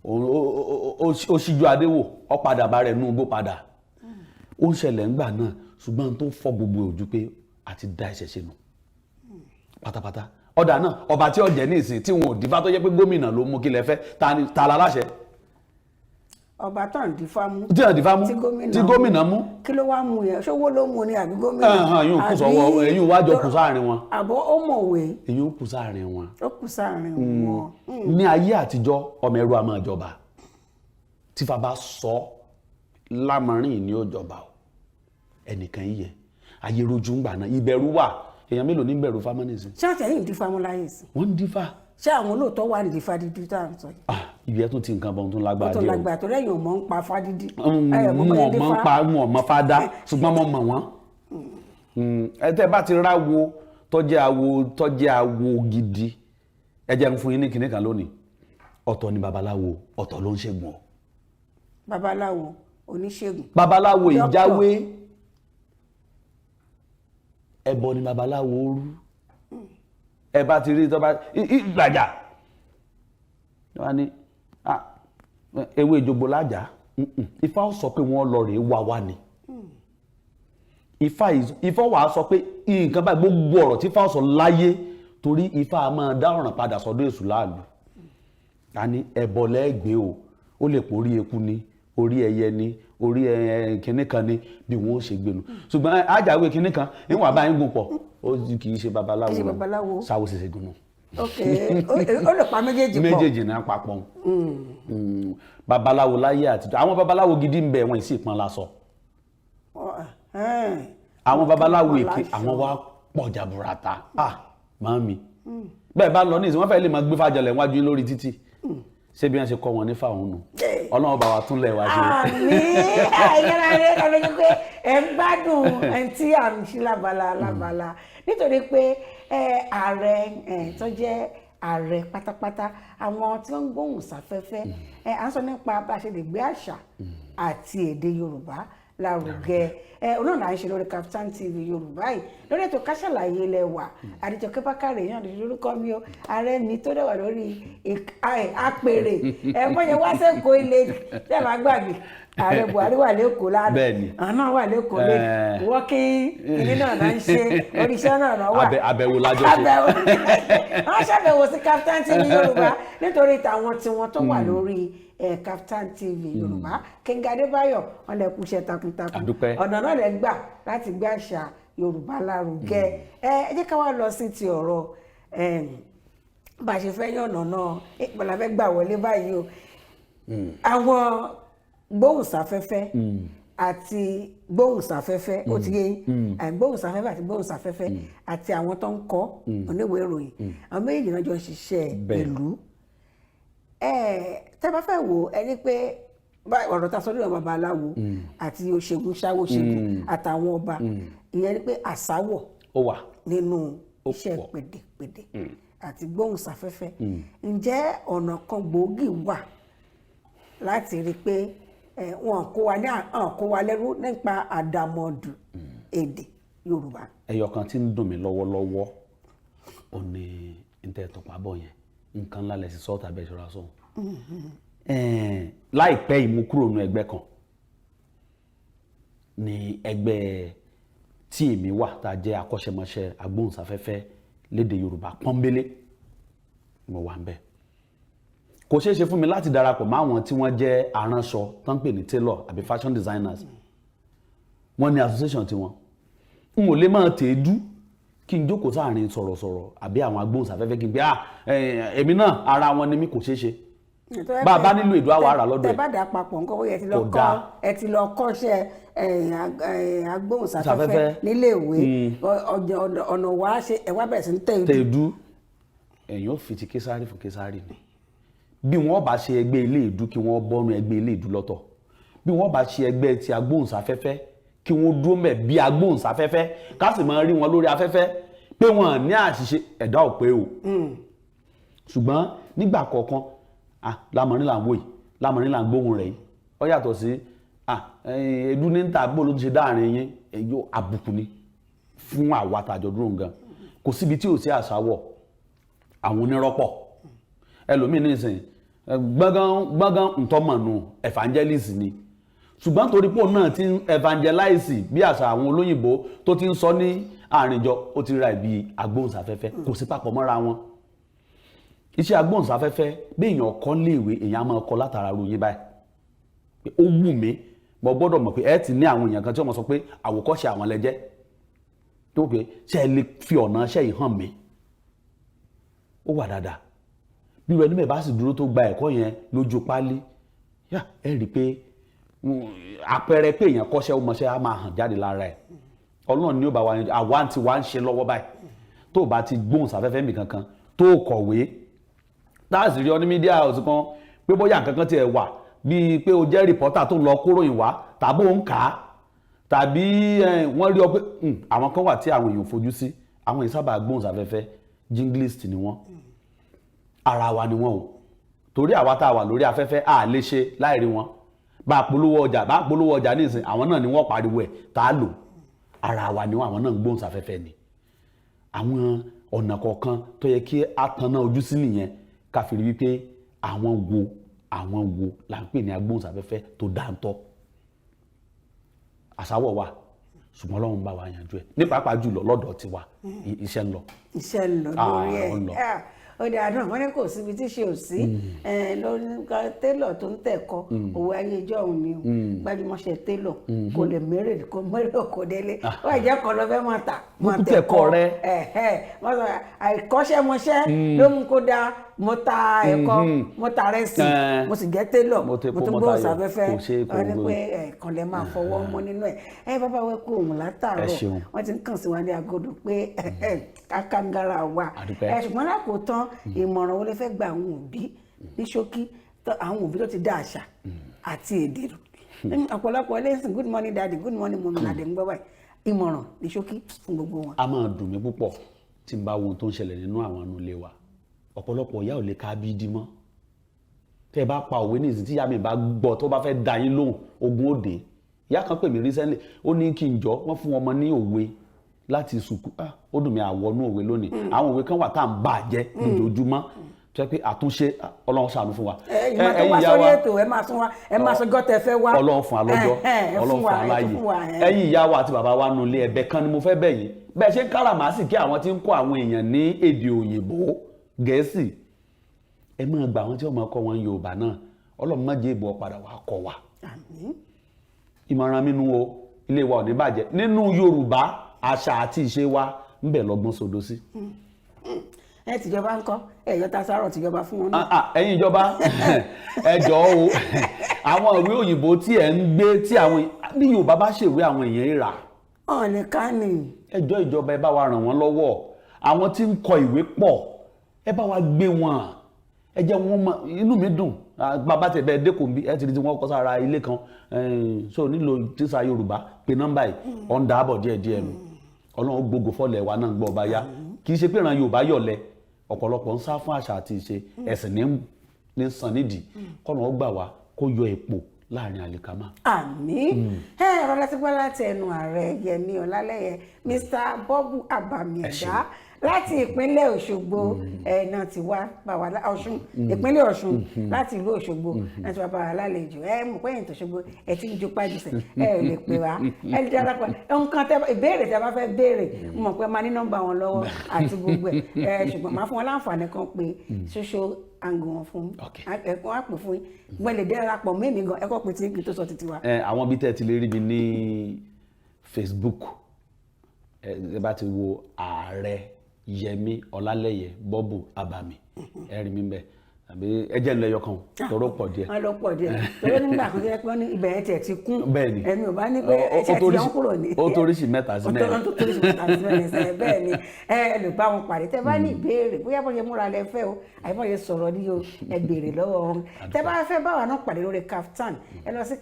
ó ṣíjú adé wò ó padà bá rẹ̀ nú igbó padà ó ń ṣẹlẹ̀ ńgbà náà ṣùgbọ́n tó fọ́ gbogbo ojú pé àti dá ẹ̀ṣẹ̀ ṣe nù pátápátá ọ̀dà náà ọba tí ó jẹ́ ní ìsìn tí wọn ò dífá tó jẹ́ pé gómìnà ló mú kí lẹ fẹ́ ta la láṣẹ. ọba tó ń dífá mú tí gómìnà mú. kí ló wá mú yẹn ṣówó ló mú ni àbí gómìnà. ẹ̀yìn kù sọ̀wọ́ ẹ̀yìn wájọ kù sáàrin wọn. àbọ̀ ó mọ̀wé. ẹ̀yìn kù sáàrin wọn. ó kù sáàrin wọn. ní ayé àtijọ́ ọmọ ẹrú a máa jọba tífà bá sọ lámarin ní ó jọba o ẹnìkan yíyẹ ayé rojú ń gbà náà ìbẹ̀rù wà èèyàn mélòó ní bẹ̀rù fámánìsì. ṣé àtẹ̀yìn dífá mú láyé sí. wọ́n ń dífá. ṣé àwọn olóòótọ́ wà ní dífá dídí tá à ń sọ yìí. ibi ẹ tún ti nǹkan bọ̀ tún lágbára díẹ̀ o. ó tún lágbára tó lẹ́yìn ò mọ̀ ń pa fádídí. mo mọ̀ fádá ṣùgbọ́n mo mọ̀ wọ́n. ẹ tẹ́ bá ti ráwo tọ́jẹ́ awo gidi ẹ jẹ́ ń fún yín ní kinní kan lónìí ọ̀tọ̀ ni babaláwo ọ̀tọ̀ ló ń ṣègùn o. babaláwo oníṣègùn. babaláwo ìjáwé ẹbọ ni babaláwo rú ẹ bá ti rí tó bá gbàjà wọ́n ní ewé ìjogbo lájà Ifá ó sọ pé wọ́n lọ rèé wá ni Ifá wàá sọ pé nǹkan báyìí gbogbo ọ̀rọ̀ tí Ifá ó sọ láyé torí Ifá máa dá ọ̀ràn padà sọ́dọ̀ èṣù láàlú ta ni ẹbọ lẹ́gbẹ̀ẹ́ o ó lè porí eku ni orí ẹyẹ ni orí kinní kan ni bí wọn ó ṣe gbénu ṣùgbọ́n ajáwé kinní kan níwọ̀n bá ń gùn pọ̀ ó kì í ṣe babaláwo sáwó ṣẹṣẹ gùn náà. ok ó lè pa méjèèjì pọ̀ méjèèjì náà papọ̀ babaláwo láyé àtijọ́ àwọn babaláwo gidi ń bẹ wọn sì pọn lásọ àwọn babaláwo èké àwọn wa pọ̀ jaburata màámi bẹ́ẹ̀ bá lọ ní ìsìn wọ́n fẹ́ lè máa gbé fàjọlẹ̀ wájú lórí títì ṣé bí wọ́n ṣe kọ́ wọn ní fáwọn nù Ọlọ́run bá wa tún lẹ̀ wá ṣe. àmì ẹ̀yẹ́ra rẹ̀ kàlẹ́ ní pé ẹ̀ ń gbádùn ẹ̀ tí à ń ṣí lábala nítorí pé ààrẹ tó jẹ́ ààrẹ pátápátá àwọn tí wọ́n ń gbóhùn sáfẹ́fẹ́ à ń sọ nípa bá a ṣe lè gbé àṣà àti èdè Yorùbá lárugẹ olóòlà ń ṣe lórí Kaftan TV Yorùbá yìí lórí ètò Ká Sálàyé ilẹ̀ wa Àdìjọkẹ́ Bákàrẹ̀ yàn lórúkọ mi o ààrẹ mi tó dẹ̀wà lórí àpèrè ẹ̀fọ́ yẹn wá sẹ́kọ̀ọ́ ilé tẹ́ẹ̀bá gbàgbé ààrẹ Buhari wà lẹ́kọ̀ọ́ lánàá àná wà lẹ́kọ̀ọ́ lé wọ́kí ìní náà náà ń ṣe oríṣẹ́ náà náà wà àbẹ̀wò lájọ ṣe wọ́n ṣàbẹ̀wò sí Kaftan TV Yorùbá nítorí tàwọn tiwọn tó wà lórí Kaftan TV Yorùbá Kẹ́ńgà Adébáyọ̀ wọn lè kú iṣẹ́ takuntakun ọ̀nà náà lè gbà láti gbé àṣà Yorùbá lárugẹ ẹ jẹ́ ká wá lọ sí ti ọ̀rọ̀ bá a ṣe fẹ́ yànnà náà ìpàlà fẹ́ gbà wọlé báyìí o àwọn gbóhùnsáfẹ́fẹ́ àti gbóhùnsáfẹ́fẹ́ ó ti yé gbóhùnsáfẹ́fẹ́ àti gbóhùnsáfẹ́fẹ́ àti àwọn tó ń kọ oníwèé ìròyìn àwọn méjì náà jọ ń ṣiṣẹ́ ìlú tẹ́ bá fẹ́ wò ẹni pé ọ̀rọ̀ ta sọ lórí babaláwo àti òṣègùn ṣáwóṣègùn àtàwọn ọba ìyẹn ni pé àsáwọ̀ ó wà nínú iṣẹ́ pèdèpèdè àti gbóhùnsáfẹ́fẹ́ ǹjẹ́ ọ̀nà kan gbòógì wà láti rí pé wọn kó wa lẹ́rú nípa àdàmọ̀dù èdè Yorùbá. ẹyọ kan tí ń dùn mí lọ́wọ́lọ́wọ́ ò ní ìtẹ̀tọ̀pábọ̀ yẹn nǹkan ńlá lẹ̀ sí sọ́ọ̀tà bẹ́ẹ̀ ṣọ́ra sọ́hun. láìpẹ́ yìí mo kúrò nínú ẹgbẹ́ kan ní ẹgbẹ́ tí èmi wà tá a jẹ́ akọ́ṣẹ́mọṣẹ́ agbóhùnsáfẹ́fẹ́ lédè Yorùbá pọ́nbélé mo wà ń bẹ̀. kò ṣeé ṣe fún mi láti darapọ̀ mọ́ àwọn tí wọ́n jẹ́ aránṣọ tó ń pè ní tailor àbí fashion designers wọ́n ní association tiwọn n ò lè máa tèédú kí n jókòó sáàrin sọ̀rọ̀sọ̀rọ̀ àbí àwọn agbóhùnsáfẹ́fẹ́ kí n pé èmi náà ara wọn ni mi kò ṣeé ṣe bá a bá nílò èdò àwọn ará lọ́dọ̀ ẹ̀. tẹ bá dà papọ̀ nǹkan bóyá ẹ ti lọ kọ́ṣẹ́ agbóhùnsáfẹ́fẹ́ níléèwé ọ̀nà wa ṣe ẹ wá bẹ̀rẹ̀ sí ní tèédú èèyàn ò fi ti késárì fún késárì ni bí wọ́n bá ṣe ẹgbẹ́ ilé ìdú kí wọ́n bọ́nu ẹgbẹ́ ilé ìdú lọ́tọ̀ bí wọ́n bá ṣe ẹgbẹ́ ti agbóhùnsáfẹ́fẹ́ kí wọ́n dúró mẹ́ bí agbóhùnsáfẹ́fẹ́ ká sì máa rí wọn lórí afẹ́fẹ́ pé wọ́n ní àṣìṣe ẹ̀dá ò pé o ṣùgbọ́n nígbà kọ̀ọ̀kan lámọ̀rin là ń wò yìí lámọ̀rin là ń gbóhùn rẹ̀ yìí ó yàtọ̀ sí edu ní ta bó ló ti ṣe dáàrin yín èyí àbùkù ni fún àwa tàjọ dúró nǹkan kò síbi tí ò sí àṣàwọ̀ àwọn onírọ́pọ̀ ẹlòmíín ní ìsìn gbọ́ngàn ntọ́mọ̀nù evangelist ni ṣùgbọ́n torí pò náà ti ń evangelize bí àṣà àwọn olóyìnbó tó ti ń sọ ní àrìnjọ ó ti ra ibi agbóhùnsáfẹ́fẹ́ kò sí papọ̀ mọ́ra wọn iṣẹ́ agbóhùnsáfẹ́fẹ́ bí èèyàn kọ́ léèwé èèyàn máa kọ́ látara ru yín báyìí pé ó wù mí mo gbọ́dọ̀ mọ̀ pé ẹ ti ní àwọn èèyàn kan tí wọ́n sọ pé àwòkọ́ṣe àwọn lẹ́jẹ́ tó pé ṣe é lè fi ọ̀nà ṣe ìhàn mi ó wà dáadáa bí irú ẹni bẹ́ẹ̀ bá sì dúró tó gba ẹ̀kọ́ yẹn lójú pálí ẹ rí i pé àpẹẹrẹ pé èèyàn kọ́ṣẹ́ ó mọṣẹ́ á máa hàn jáde lára ẹ̀ Ọlọ́run ni ó bá wa àwa ti wá ń ṣe lọ́wọ́ báyìí tó bá ti gbóhùnsáfẹ́fẹ́ mi kankan tó kọ̀wé táàsì rí ọ ní mídíà ọ̀sùn kan pé bóyá nǹkan kan tiẹ̀ wà bíi pé o jẹ́ rìpọ́tà tó ń lọ kóròyìn wá tàbí ó ń kà á tàbí wọ́n rí ọ pé àwọn kan wà tí àwọn èèyàn fojú sí àwọn ìsábà gbóhùnsáfẹ́fẹ́ jinglist ni wọ́n ara wa ni wọ́n o torí àwa tá a wà lórí afẹ́fẹ́ a lè ṣe láì rí wọn bá polówó ọjà nísìn àwọn náà ni wọ́n pariwo ẹ̀ tá a lò ara wa ni wọ́n àwọn náà ń gbóhùnsáfẹ́fẹ́ ni àwọn ọ̀nà kọ̀ọ̀kan tó yẹ kí a tanná ojú sí nìyẹn ká fi rí wípé àwọn wo là ń pè ní agbóhùnsáfẹ́fẹ́ tó dáńtọ́ àsáwọ̀ wa ṣùgbọ́n Ọlọ́run bá wa yanjú ẹ̀ ní pàápàá jùlọ lọ́dọ̀ tiwa iṣẹ́ ń lọ. iṣẹ́ ń lọ lórí ẹ̀ ó dé àdán wọn ní kò síbi tí ṣe ò sí lórí télọ̀ tó ń tẹ̀kọ́ òwe ayé ìjọ òun ni o gbajúmọ̀ṣẹ́ télọ̀ kò lè mérè kò délé ó ẹ̀jẹ̀ kan lọ fẹ́ máa tà máa tẹ̀kọ́ àìkọ́ṣẹ́mọṣẹ́ ló mú kó dáa mo ta ẹ̀kọ́ mo ta rẹ́sì mo sì jẹ́ télọ̀ mo tún gbóhùn sáfẹ́fẹ́ wọn ní pé ẹ̀kan lè máa fọwọ́ mọ́ nínú ẹ̀ bàbá wẹ́ kó òun látàárọ̀ wọ́n ti ń kàn sí wa ní agodo pé kákàngara wà ṣùgbọ́n lákòótán ìmọ̀ràn wo lè fẹ́ gba àwọn òbí ní ṣókí àwọn òbí tó ti dá àṣà àti èdè ọ̀pọ̀lọpọ̀ lẹ́sìn good morning daddy good morning mommy nàdé ń gbọ́ báyìí ìmọ̀ràn ní ṣókí fún gbogbo wọn. a máa dùn mí púpọ̀ tí n bá wo ohun tó ń ṣẹlẹ̀ nínú àwọn inú ilé wa ọ̀pọ̀lọpọ̀ ìyá ò lè ká bí dí mọ́ tẹ́ ẹ bá pa òwe ní ìsìn tí ìyá mi bá gbọ́ tó bá fẹ́ da yín lóhùn ogun òde ìyá kan pè mí recently ó ní kí n jọ wọ́n fún ọmọ ní òwe láti sùkú ó dùn mí àwọnú òwe lónìí àwọn òwe kan wà tá à ń bà jẹ́ lójoojúmọ́ tó yẹ pé àtúnṣe Ọlọ́run ṣàánú fún wa. ìmọ̀ tó wá sórí ètò ẹ máa sọ gọ́tẹ̀ fẹ́ wá Ọlọ́run fún wa lọ́jọ́ Ọlọ́run fún wa láàyè ẹ̀yin ìyá wa àti bàbá wa nulẹ̀ ẹ̀bẹ̀ kan ni mo fẹ́ bẹ̀ yín bẹ́ẹ̀ ṣe ń káràmásìkí àwọn tí ń kọ́ àwọn èèyàn ní èdè òyìnbó Gẹ̀ẹ́sì ẹ máa gbà wọn tí wọ́n máa kọ́ wọn Yorùbá náà Ọlọ́run má jẹ́ ìbò padà wá kọ́ wa. Àmín. ìmọ̀ràn mi nu o ilé wa ò ní bàjẹ́ nínú Yorùbá àṣà àti ìṣe wa ń bẹ lọ́gbọ́n sodo sí. ẹ tìjọba ń kọ́ ẹ̀yọ́ ta sárọ̀ tìjọba fún wọn náà. ẹ̀yin ìjọba ẹ jọ̀ọ́ o àwọn ìwé òyìnbó tí ẹ ń gbé tí àwọn bí Yorùbá bá ṣèwé àwọn èèyàn rà. ọ̀nì ká ní. ẹjọ́ ìjọba ẹ bá wa ràn wọ́n lọ́wọ́ àwọn tí ń kọ ìwé pọ̀ ẹ bá wa gbé wọn ẹ jẹ́ wọn mọ inú mi dùn bàbá tẹ̀ bẹ́ẹ̀ dẹ́kun bí ẹ ti di tí wọ́n kọ́ sára ilé kan so nílò tíṣà Yorùbá pé nọ́mbà yìí ọ̀n dàbọ̀ díẹ̀díẹ̀ nù Ọlọ́run gbogbo fọ́lẹ̀ wa náà gbọ́ ọba yá kì í ṣe pé ìran Yorùbá yọ̀lẹ̀ ọ̀pọ̀lọpọ̀ ń sá fún àṣà àti ìṣe ẹ̀sìn ní sàn nídìí kọ́nà ó gbà wá kó yọ èpò láàrin àlìkámà. Àmín. Ọ̀rọ̀ láti gbọ́ láti ẹnu ààrẹ Yẹmí Ọlálẹ́yẹ Mr. Bọ́bù Àbàmì-Ẹ̀dá láti ìpínlẹ̀ Òṣogbo náà ti wá bá wa Ọ̀ṣun ìpínlẹ̀ Ọ̀ṣun láti ìlú Òṣogbo náà ti wá bá wa lálejò mọ̀ pé èyí Òṣogbo ẹ ti ń ju pàjùsẹ̀ ò lè pè wá ẹ lè darapọ̀ nǹkan ìbéèrè tí a bá fẹ́ béèrè mọ̀ pé máa ní nọ́mbà wọn lọ́wọ́ àti gbogbo ẹ̀ ṣùgbọ́n máa fún wọn láǹfààní kan pé ṣoṣo àǹgò wọn fún ẹ̀kọ́ àpò fún yín gbọ́n lè darapọ̀ mẹ́mí gan ẹ̀kọ́ pé tí kì í tó sọ títí wa. àwọn bí tẹ́ ti lè rí mi ní Facebook ẹ bá ti wo ààrẹ Yẹmí Ọlálẹ́yẹ Bọ́bù Àbàmì ẹ rí mi bẹ́ẹ̀ àbí ẹjẹ ń lọ ẹyọ kan tọrọ pọ̀ díẹ̀. wọn lọ pọ̀ díẹ̀ torí nígbà kan tó yẹ pé ibẹ̀ yẹn tiẹ̀ ti kún ẹ̀mí ò bá ní pé ẹ̀ṣẹ̀ ti yàn kúrò ní. ó toríṣi mẹ́ta sí mẹ́rin. ó toríṣi mẹ́ta sí mẹ́rin sẹ́yìn bẹ́ẹ̀ ni ẹ lè bá wọn pàdé tẹ́ bá ní ìbéèrè bóyá bó ṣe múra lẹ fẹ́ o àbí bó ṣe sọ̀rọ̀ ní o ẹ béèrè lọ́wọ́ wọn tẹ́ bá fẹ́ bá wa náà pàdé lórí Kaftan ẹ lọ sí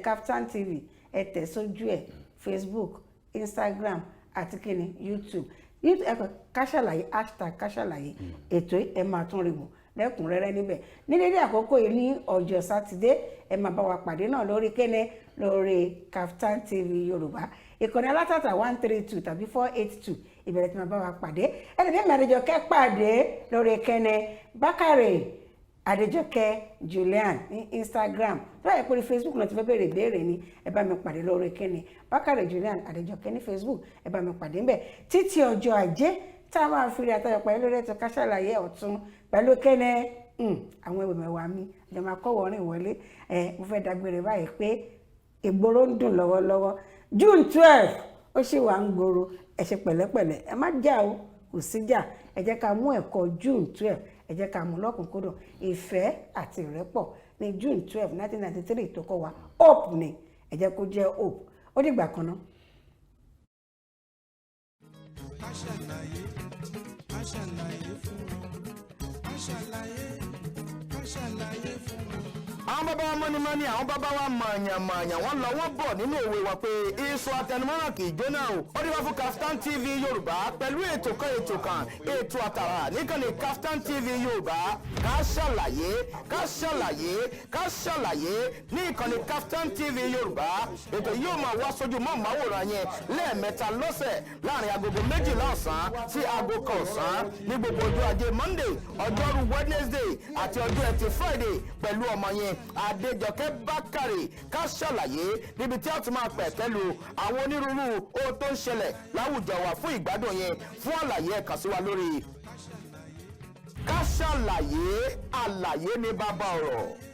Kaftan TV ẹ tẹ̀ sójú ẹ Facebook Instagram àti kíni YouTube Káṣàlàyé #Káṣàlàyé ètò ẹ máa tún rí wò lẹ́kùnrẹ́rẹ́ níbẹ̀ ní dédé àkókò yìí ní ọjọ́ sátidé ẹ máa bá wa pàdé náà lórí kéne lórí Kaftan TV Yorùbá ìkànnì alátàtà 132 tàbí 482 ìbẹ̀rẹ̀ tí máa bá wa pàdé ẹni bí Adéjọkẹ́ pàdé lórí kéne Bákàrè Adéjọkẹ́ Julian ní Instagram tó yẹ pé orí Facebook náà ti fẹ́ bèrè ìbéèrè ni ẹ bá mi pàdé lórí kéne Bákàrè Julian Adéjọkẹ́ ní Facebook ẹ bá mi pàdé ńbẹ̀ títí ọjọ́ Ajé tá a máa fi rí àtàyọ̀ pẹ̀lú lórí ètò Káṣàlàyé ọ̀tún pẹ̀lú kéne àwọn ẹ̀wẹ̀ mẹ́wàá mi ìjọba máa kọ́ wọ́rin wọlé mo fẹ́ dágbére báyìí pé ìgboro ń dùn lọ́wọ́lọ́wọ́ June 12 ó ṣì wà ń gbòòrò ẹ ṣe pẹ̀lẹ́pẹ̀lẹ́ ẹ má jà o kò sí jà ẹ jẹ́ ká mú ẹ̀kọ́ June 12 ẹ jẹ́ ká mú lọ́kùnkúndùn ìfẹ́ àti ìrẹ́pọ̀ ní June 12 1993 tó kọ́ wa hope ni ẹ jẹ́ kó jẹ́ hope ó dìgbà kan náà. Káṣàlàyé fún wọn. àwọn bàbá wa mọ́nimọ́ni àwọn bàbá wa mọ̀ọ̀yàn wọ́n lọ wọ́n bọ̀ nínú òwe wa pé iṣu atẹnumọ́ràn kì í jóná o. ó dé wá fún Kaftan TV Yorùbá pẹ̀lú ètò àtàrà níkànnì Kaftan TV Yorùbá ká ṣàlàyé ní ìkànnì Kaftan TV Yorùbá. ètò yóò máa wá sójú mọ́ màwòrán yẹn lẹ́ẹ̀mẹ́ta lọ́sẹ̀ láàrin agogo 12 ọ̀sán sí aago 1 ọ̀sán ní gbogbo ọjọ́ ajé Monday, ọjọ́rú Wednesday àti ọjọ́ ẹtì Friday pẹ̀lú ọmọ yẹn Adéjọkẹ́ Bákàrè ká ṣàlàyé níbi tí a ti máa pẹ̀ pẹ̀lú àwọn onírúurú ohun tó ń ṣẹlẹ̀ láwùjọ wa fún ìgbádùn yẹn. fún àlàyé ẹ kàn sí wa lórí ká ṣàlàyé àlàyé ní bàbá ọ̀rọ̀.